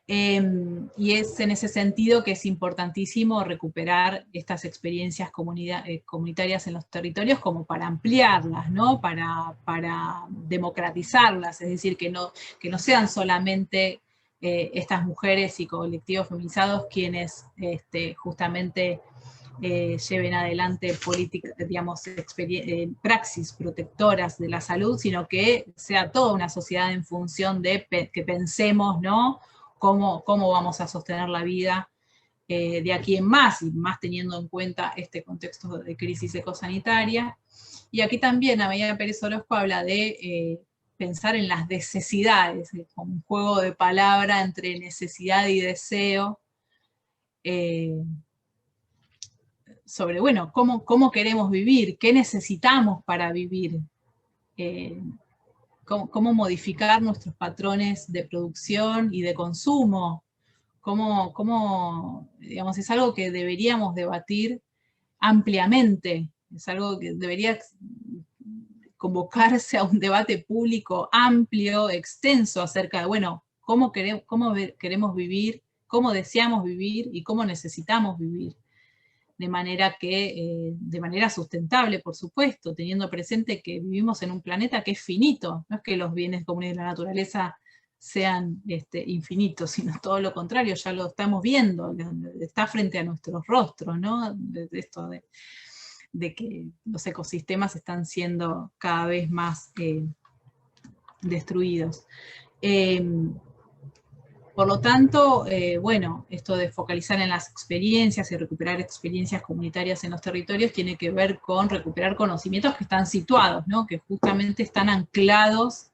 Y es en ese sentido que es importantísimo recuperar estas experiencias comunitarias en los territorios como para ampliarlas, ¿no?, para democratizarlas, es decir, que no sean solamente estas mujeres y colectivos feminizados quienes justamente lleven adelante políticas, digamos, praxis protectoras de la salud, sino que sea toda una sociedad en función de que pensemos, ¿no?, cómo vamos a sostener la vida de aquí en más, y más teniendo en cuenta este contexto de crisis ecosanitaria. Y aquí también Amelia Pérez Orozco habla de pensar en las necesidades, como un juego de palabra entre necesidad y deseo, sobre, bueno, cómo queremos vivir, qué necesitamos para vivir, cómo modificar nuestros patrones de producción y de consumo, digamos, es algo que deberíamos debatir ampliamente, es algo que debería convocarse a un debate público amplio, extenso, acerca de, bueno, cómo queremos vivir, cómo deseamos vivir y cómo necesitamos vivir. De manera sustentable, por supuesto, teniendo presente que vivimos en un planeta que es finito, no es que los bienes comunes de la naturaleza sean infinitos, sino todo lo contrario, ya lo estamos viendo, está frente a nuestros rostros, ¿no?, esto de que los ecosistemas están siendo cada vez más destruidos. Por lo tanto, bueno, esto de focalizar en las experiencias y recuperar experiencias comunitarias en los territorios tiene que ver con recuperar conocimientos que están situados, ¿no?, que justamente están anclados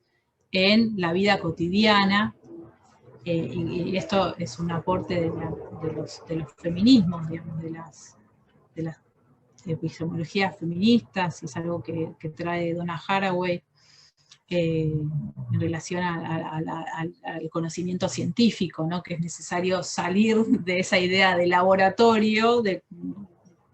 en la vida cotidiana, y esto es un aporte de los feminismos, digamos, de las epistemologías feministas, es algo que trae Donna Haraway, en relación al conocimiento científico, ¿no?, que es necesario salir de esa idea de laboratorio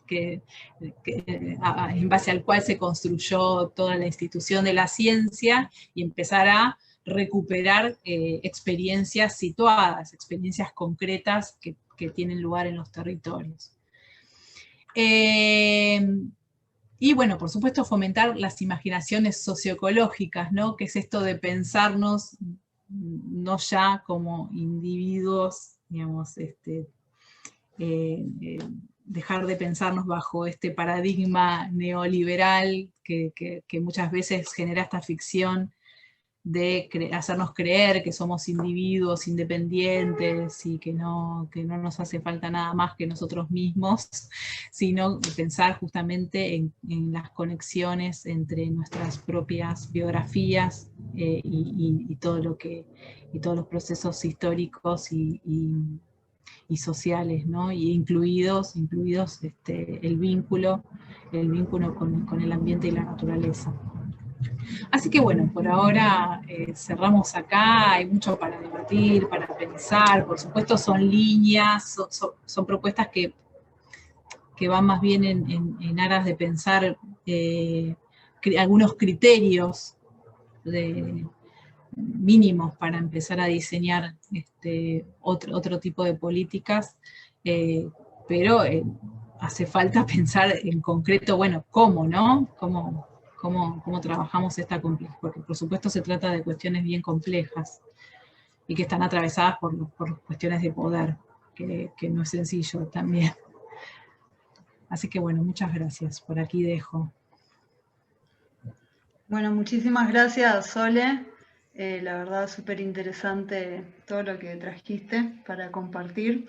en base al cual se construyó toda la institución de la ciencia, y empezar a recuperar experiencias situadas, experiencias concretas que tienen lugar en los territorios. Y bueno, por supuesto, fomentar las imaginaciones socioecológicas, ¿no? Que es esto de pensarnos no ya como individuos, digamos, dejar de pensarnos bajo este paradigma neoliberal que muchas veces genera esta ficción de hacernos creer que somos individuos independientes y que no nos hace falta nada más que nosotros mismos, sino pensar justamente en las conexiones entre nuestras propias biografías y todo lo que, y todos los procesos históricos y sociales, ¿no? Y incluidos el vínculo con el ambiente y la naturaleza. Así que bueno, por ahora cerramos acá, hay mucho para debatir, para pensar, por supuesto son líneas, son propuestas que van más bien en aras de pensar algunos criterios mínimos para empezar a diseñar otro tipo de políticas, pero hace falta pensar en concreto, bueno, cómo, ¿no? Cómo trabajamos esta complejidad, porque por supuesto se trata de cuestiones bien complejas y que están atravesadas por cuestiones de poder, que no es sencillo también. Así que bueno, muchas gracias, por aquí dejo. Bueno, muchísimas gracias, Sole. La verdad, súper interesante todo lo que trajiste para compartir.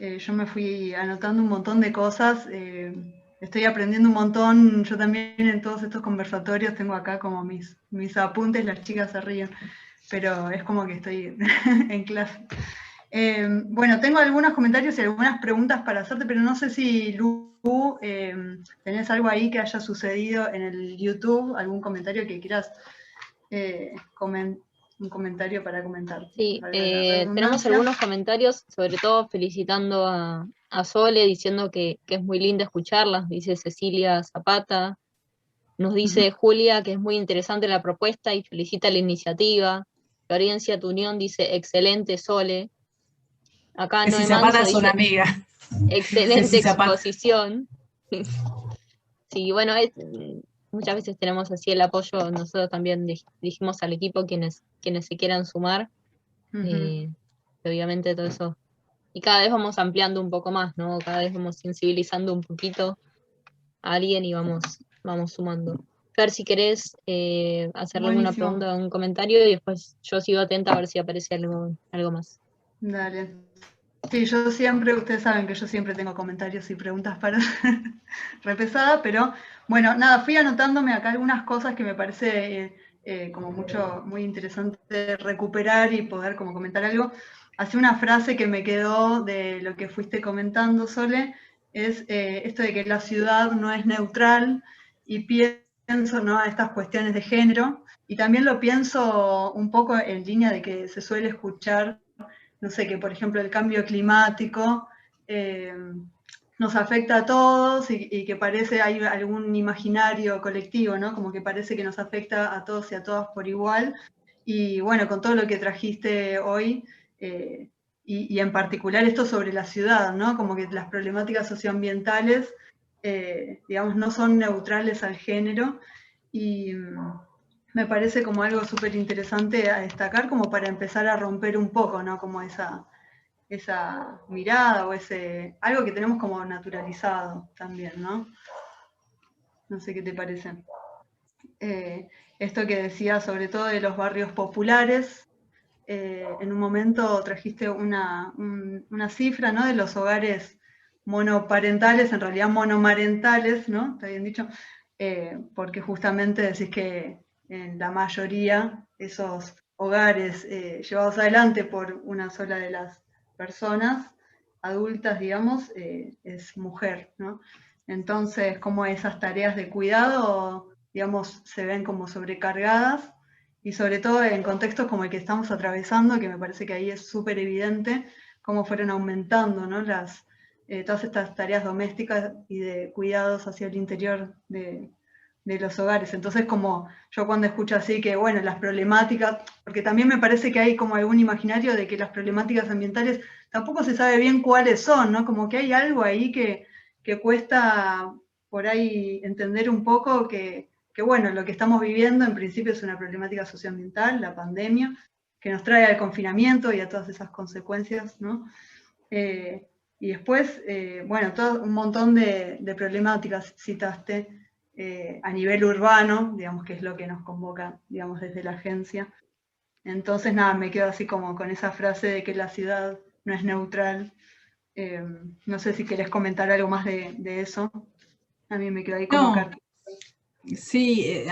Yo me fui anotando un montón de cosas. Estoy aprendiendo un montón. Yo también en todos estos conversatorios tengo acá como mis apuntes, las chicas se ríen, pero es como que estoy en clase. Bueno, tengo algunos comentarios y algunas preguntas para hacerte, pero no sé si Lu, tenés algo ahí que haya sucedido en el YouTube, algún comentario que quieras un comentario para comentar. Sí, tenemos algunos comentarios, sobre todo felicitando a Sole, diciendo que es muy lindo escucharla, dice Cecilia Zapata. Nos dice Julia que es muy interesante la propuesta y felicita la iniciativa. Florencia Tunión dice, excelente, Sole. Acá Noé Manso dice, amiga. Excelente exposición. Sí, bueno, muchas veces tenemos así el apoyo, nosotros también dijimos al equipo quienes se quieran sumar. Obviamente todo eso. Y cada vez vamos ampliando un poco más, ¿no? Cada vez vamos sensibilizando un poquito a alguien y vamos sumando. Fer, si querés hacerle alguna pregunta o un comentario y después yo sigo atenta a ver si aparece algo más. Dale. Sí, yo siempre, ustedes saben que yo siempre tengo comentarios y preguntas para repesada, pero bueno, nada, fui anotándome acá algunas cosas que me parece como muy interesante recuperar y poder como comentar algo. Hace una frase que me quedó de lo que fuiste comentando, Sole, es esto de que la ciudad no es neutral, y pienso, ¿no?, a estas cuestiones de género, y también lo pienso un poco en línea de que se suele escuchar, no sé, que por ejemplo el cambio climático nos afecta a todos y que parece hay algún imaginario colectivo, ¿no? Como que parece que nos afecta a todos y a todas por igual. Y bueno, con todo lo que trajiste hoy, y en particular esto sobre la ciudad, ¿no? Como que las problemáticas socioambientales, digamos, no son neutrales al género, y me parece como algo súper interesante a destacar, como para empezar a romper un poco, ¿no? Como esa mirada o algo que tenemos como naturalizado también, ¿no? No sé qué te parece. Esto que decía sobre todo de los barrios populares, en un momento trajiste una cifra, ¿no?, de los hogares monoparentales, en realidad monomarentales, ¿no? Está bien dicho, porque justamente decís que en la mayoría esos hogares llevados adelante por una sola de las personas adultas, digamos, es mujer, ¿no? Entonces, como esas tareas de cuidado, digamos, se ven como sobrecargadas, y sobre todo en contextos como el que estamos atravesando, que me parece que ahí es súper evidente cómo fueron aumentando, ¿no?, todas estas tareas domésticas y de cuidados hacia el interior de de los hogares. Entonces, como yo cuando escucho así que, bueno, las problemáticas, porque también me parece que hay como algún imaginario de que las problemáticas ambientales tampoco se sabe bien cuáles son, ¿no? Como que hay algo ahí que cuesta por ahí entender un poco que, bueno, lo que estamos viviendo en principio es una problemática socioambiental, la pandemia, que nos trae al confinamiento y a todas esas consecuencias, ¿no? Y después, bueno, todo un montón de problemáticas citaste a nivel urbano, digamos, que es lo que nos convoca, digamos, desde la agencia. Entonces, nada, me quedo así como con esa frase de que la ciudad no es neutral. No sé si querés comentar algo más de eso. A mí me quedo ahí como No, sí,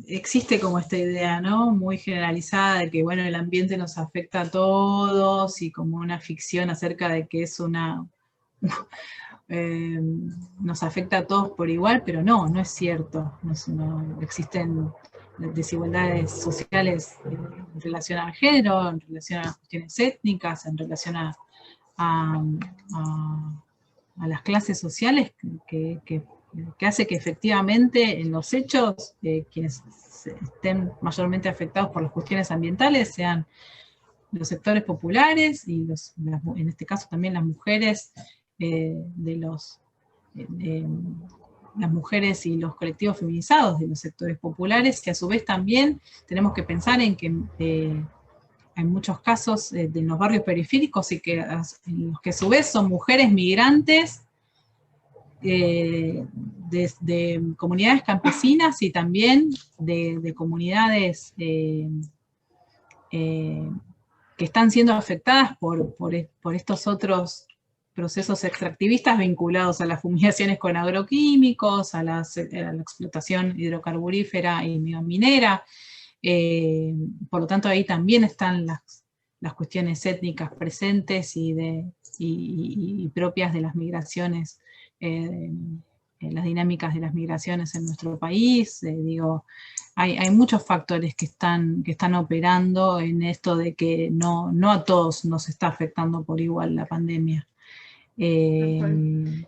existe como esta idea, ¿no? Muy generalizada de que, bueno, el ambiente nos afecta a todos y como una ficción acerca de que es nos afecta a todos por igual, pero no es cierto. No existen desigualdades sociales en relación al género, en relación a las cuestiones étnicas, en relación a las clases sociales que hace que efectivamente en los hechos quienes estén mayormente afectados por las cuestiones ambientales sean los sectores populares y en este caso también las mujeres las mujeres y los colectivos feminizados de los sectores populares, que a su vez también tenemos que pensar en que hay muchos casos de los barrios periféricos y que en los que a su vez son mujeres migrantes de comunidades campesinas y también de comunidades que están siendo afectadas por estos otros procesos extractivistas vinculados a las fumigaciones con agroquímicos, a la explotación hidrocarburífera y minera. Por lo tanto, ahí también están las cuestiones étnicas presentes y propias de las migraciones, las dinámicas de las migraciones en nuestro país. Hay muchos factores que están operando en esto de que no a todos nos está afectando por igual la pandemia. Y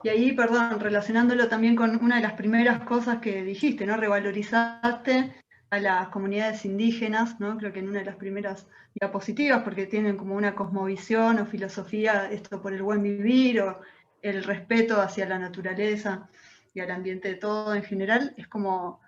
ahí, perdón, relacionándolo también con una de las primeras cosas que dijiste, ¿no? Revalorizaste a las comunidades indígenas, ¿no? Creo que en una de las primeras diapositivas, porque tienen como una cosmovisión o filosofía, esto por el buen vivir o el respeto hacia la naturaleza y al ambiente de todo en general, es como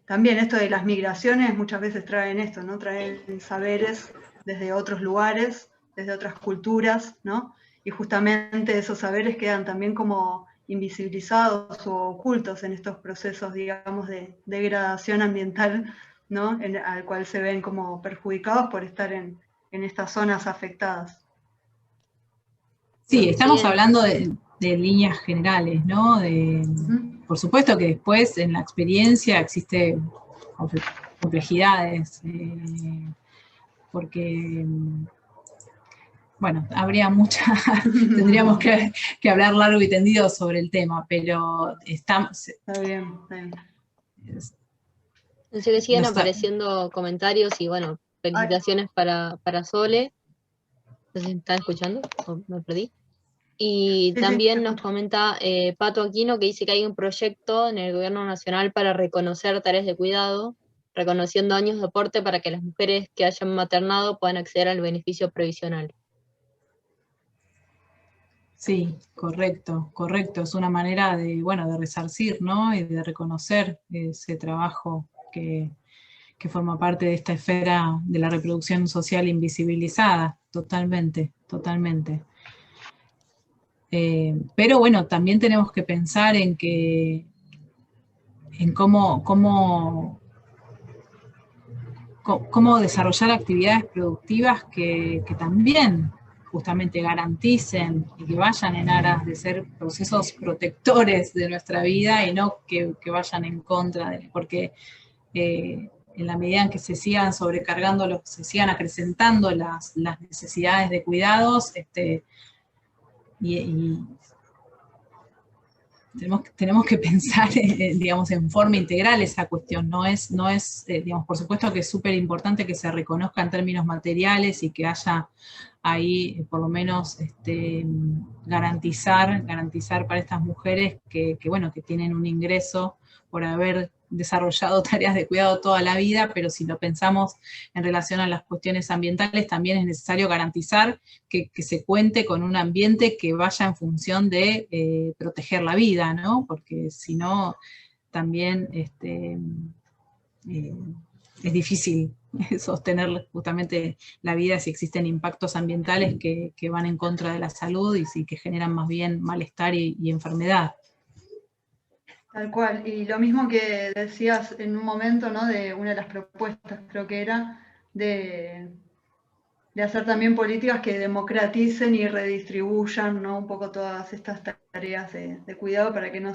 también esto de las migraciones muchas veces traen esto, ¿no? Traen saberes desde otros lugares, desde otras culturas, ¿no? Y justamente esos saberes quedan también como invisibilizados o ocultos en estos procesos, digamos, de degradación ambiental, ¿no? Al cual se ven como perjudicados por estar en estas zonas afectadas. Sí, estamos hablando de líneas generales, ¿no? Por supuesto que después en la experiencia existen complejidades, porque bueno, habría tendríamos que hablar largo y tendido sobre el tema, pero Está bien, está bien. Así que siguen apareciendo comentarios y bueno, felicitaciones para Sole. No sé si están escuchando o me perdí. Y Sí, también sí, nos comenta Pato Aquino que dice que hay un proyecto en el gobierno nacional para reconocer tareas de cuidado, reconociendo años de aporte para que las mujeres que hayan maternado puedan acceder al beneficio previsional. Sí, correcto. Es una manera de resarcir, ¿no? Y de reconocer ese trabajo que forma parte de esta esfera de la reproducción social invisibilizada, totalmente. Pero bueno, también tenemos que pensar en cómo desarrollar actividades productivas que también justamente garanticen y que vayan en aras de ser procesos protectores de nuestra vida y no que vayan en contra de, porque en la medida en que se sigan sobrecargando, se sigan acrecentando las necesidades de cuidados, tenemos que pensar, digamos, en forma integral esa cuestión. No es digamos, por supuesto que es súper importante que se reconozca en términos materiales y que haya ahí, por lo menos, garantizar para estas mujeres que, bueno, que tienen un ingreso por haber desarrollado tareas de cuidado toda la vida, pero si lo pensamos en relación a las cuestiones ambientales, también es necesario garantizar que se cuente con un ambiente que vaya en función de proteger la vida, ¿no? Porque si no, también es difícil sostener justamente la vida si existen impactos ambientales que van en contra de la salud y que generan más bien malestar y enfermedad. Tal cual, y lo mismo que decías en un momento, ¿no? De una de las propuestas, creo que era, de hacer también políticas que democraticen y redistribuyan, ¿no? Un poco todas estas tareas de cuidado para que no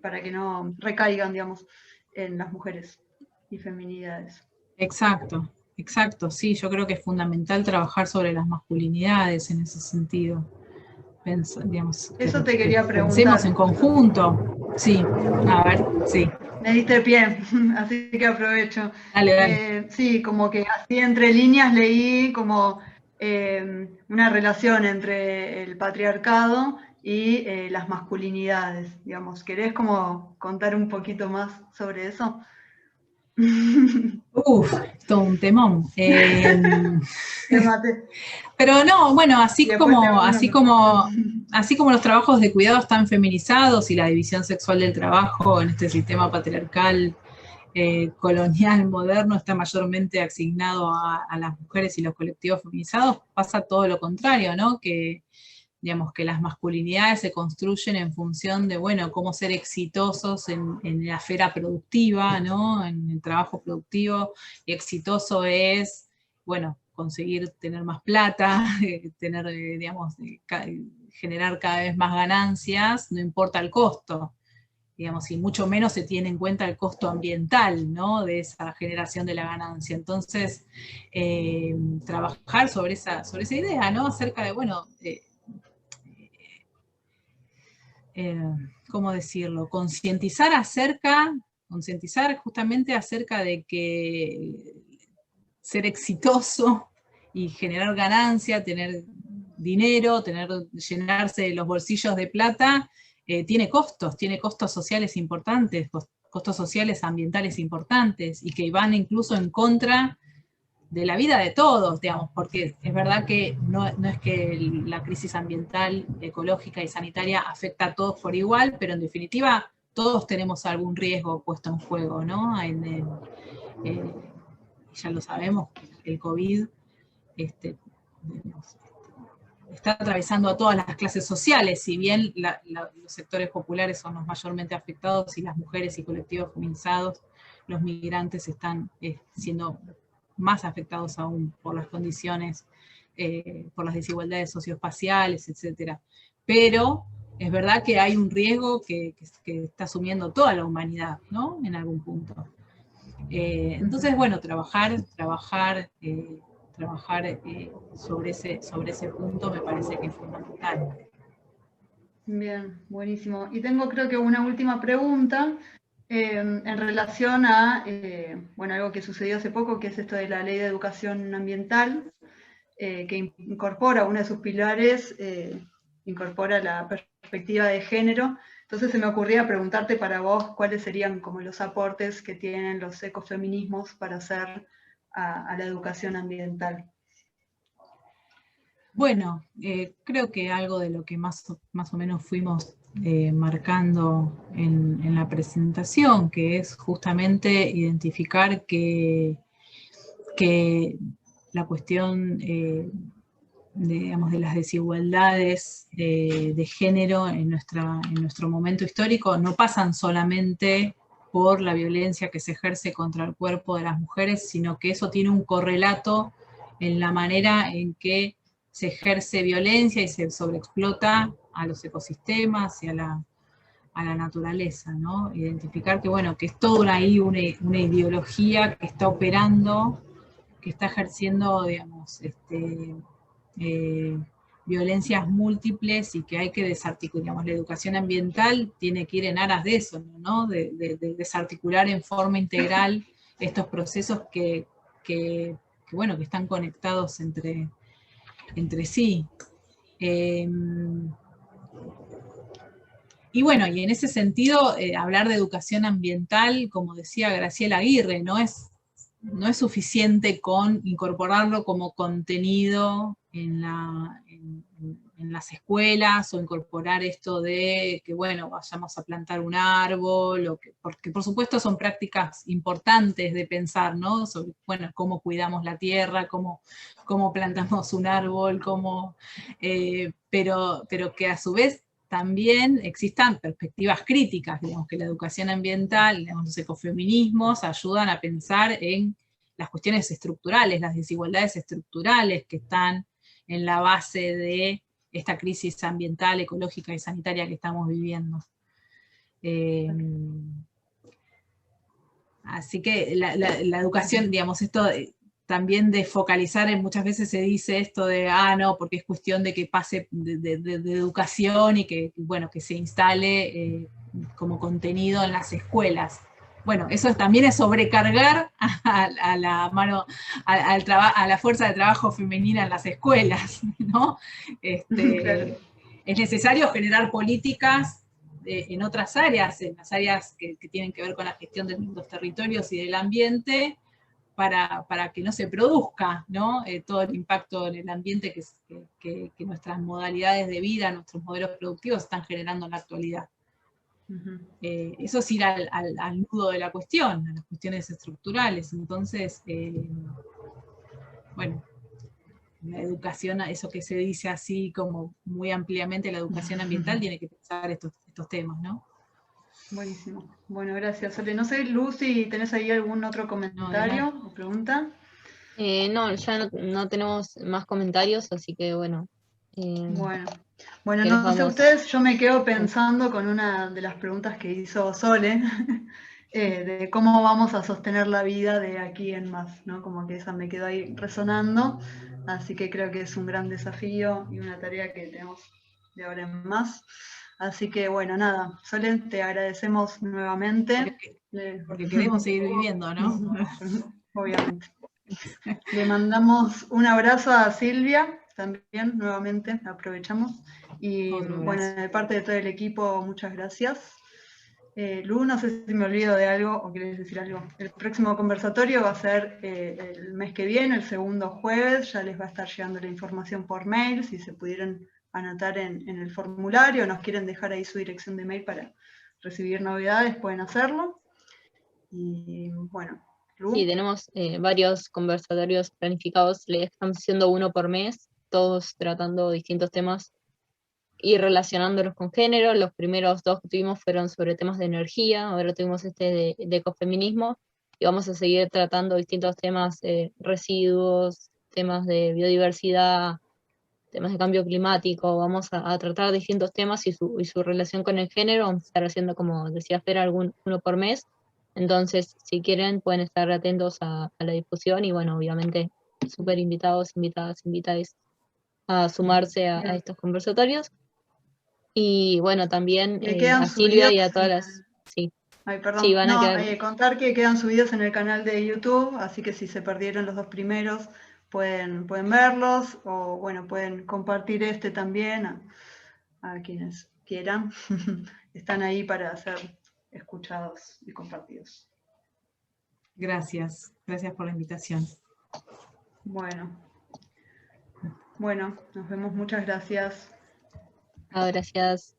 para que no recaigan, digamos, en las mujeres y feminidades. Exacto, sí, yo creo que es fundamental trabajar sobre las masculinidades en ese sentido. Digamos, Eso te quería preguntar. Pensemos en conjunto. Sí, a ver, sí. Me diste pie, así que aprovecho. Dale. Sí, como que así entre líneas leí como una relación entre el patriarcado y las masculinidades, digamos. ¿Querés como contar un poquito más sobre eso? Uf, todo un temón. Pero no, bueno, así como los trabajos de cuidado están feminizados y la división sexual del trabajo en este sistema patriarcal colonial moderno está mayormente asignado a las mujeres y los colectivos feminizados, pasa todo lo contrario, ¿no? Que digamos que las masculinidades se construyen en función de, bueno, cómo ser exitosos en la esfera productiva, ¿no? En el trabajo productivo. Y exitoso es, bueno, conseguir tener más plata, tener, digamos, generar cada vez más ganancias, no importa el costo, digamos, y mucho menos se tiene en cuenta el costo ambiental, ¿no? De esa generación de la ganancia. Entonces, trabajar sobre esa idea, ¿no? Acerca de, bueno, ¿cómo decirlo? Concientizar justamente acerca de que ser exitoso y generar ganancia, tener dinero, llenarse los bolsillos de plata, tiene costos sociales importantes, costos sociales ambientales importantes, y que van incluso en contra de la vida de todos, digamos, porque es verdad que no es que la crisis ambiental, ecológica y sanitaria afecta a todos por igual, pero en definitiva todos tenemos algún riesgo puesto en juego, ¿no? Ya lo sabemos, el COVID está atravesando a todas las clases sociales, si bien los sectores populares son los mayormente afectados y las mujeres y colectivos feminizados, los migrantes están siendo más afectados aún por las condiciones, por las desigualdades socioespaciales, etc. Pero es verdad que hay un riesgo que está asumiendo toda la humanidad, ¿no? En algún punto. Entonces, bueno, trabajar sobre ese punto me parece que es fundamental. Bien, buenísimo. Y tengo creo que una última pregunta en relación a, bueno, algo que sucedió hace poco, que es esto de la Ley de Educación Ambiental, que incorpora uno de sus pilares, incorpora la perspectiva de género. Entonces se me ocurría preguntarte para vos cuáles serían como los aportes que tienen los ecofeminismos para hacer a la educación ambiental. Bueno, creo que algo de lo que más o menos fuimos marcando en la presentación, que es justamente identificar que la cuestión digamos, de las desigualdades de género en nuestro momento histórico no pasan solamente por la violencia que se ejerce contra el cuerpo de las mujeres, sino que eso tiene un correlato en la manera en que se ejerce violencia y se sobreexplota a los ecosistemas y a la naturaleza, ¿no? Identificar que, bueno, que es toda ahí una ideología que está operando, que está ejerciendo, digamos, violencias múltiples y que hay que desarticular, digamos, la educación ambiental tiene que ir en aras de eso, ¿no? De desarticular en forma integral estos procesos que bueno, que están conectados entre sí. Y bueno, y en ese sentido, hablar de educación ambiental, como decía Graciela Aguirre, no es suficiente con incorporarlo como contenido en las escuelas, o incorporar esto de que, bueno, vayamos a plantar un árbol, porque por supuesto son prácticas importantes de pensar, ¿no? Sobre, bueno, cómo cuidamos la tierra, cómo plantamos un árbol, pero que a su vez también existan perspectivas críticas, digamos, que la educación ambiental, digamos, los ecofeminismos ayudan a pensar en las cuestiones estructurales, las desigualdades estructurales que están en la base de esta crisis ambiental, ecológica y sanitaria que estamos viviendo. Así que la educación, digamos, esto también de focalizar, muchas veces se dice esto de, no, porque es cuestión de que pase de educación y que, bueno, que se instale como contenido en las escuelas. Bueno, eso también es sobrecargar a la mano, a la fuerza de trabajo femenina en las escuelas, ¿no? Claro. Es necesario generar políticas en otras áreas, en las áreas que tienen que ver con la gestión de los territorios y del ambiente, para que no se produzca, ¿no? Todo el impacto en el ambiente que nuestras modalidades de vida, nuestros modelos productivos están generando en la actualidad. Eso es ir al nudo de la cuestión, a las cuestiones estructurales. Entonces, bueno, la educación, eso que se dice así como muy ampliamente, la educación ambiental tiene que pensar estos temas, ¿no? Buenísimo. Bueno, gracias, Sole. No sé, Lucy, ¿tenés ahí algún otro comentario o pregunta? No, ya no tenemos más comentarios, así que bueno. Bueno, que no nos sé vamos. ustedes, yo me quedo pensando con una de las preguntas que hizo Sole, de cómo vamos a sostener la vida de aquí en más, ¿no? Como que esa me quedó ahí resonando, así que creo que es un gran desafío y una tarea que tenemos de ahora en más. Así que bueno, nada, Sole, te agradecemos nuevamente. Porque queremos seguir viviendo, ¿no? Obviamente. Le mandamos un abrazo a Silvia, también nuevamente, aprovechamos. Y bueno, de parte de todo el equipo, muchas gracias. Lu, no sé si me olvido de algo o quieres decir algo. El próximo conversatorio va a ser el mes que viene, el segundo jueves, ya les va a estar llegando la información por mail, si se pudieron anotar en el formulario, nos quieren dejar ahí su dirección de mail para recibir novedades, pueden hacerlo. Y bueno, Lu. Sí, tenemos varios conversatorios planificados, le estamos haciendo uno por mes, todos tratando distintos temas y relacionándolos con género. Los primeros dos que tuvimos fueron sobre temas de energía, ahora tuvimos este de ecofeminismo, y vamos a seguir tratando distintos temas, residuos, temas de biodiversidad, temas de cambio climático. Vamos a tratar distintos temas y su relación con el género. Vamos a estar haciendo, como decía Fer, uno por mes. Entonces, si quieren, pueden estar atentos a la difusión, y bueno, obviamente, súper invitados, invitadas a sumarse a estos conversatorios. Y bueno, también a Silvia y a todas las... Sí. Ay, perdón. Sí, van a no, quedar... contar que quedan subidos en el canal de YouTube, así que si se perdieron los dos primeros, pueden verlos, o bueno, pueden compartir este también a quienes quieran. Están ahí para ser escuchados y compartidos. Gracias por la invitación. Bueno, nos vemos, muchas gracias. Gracias.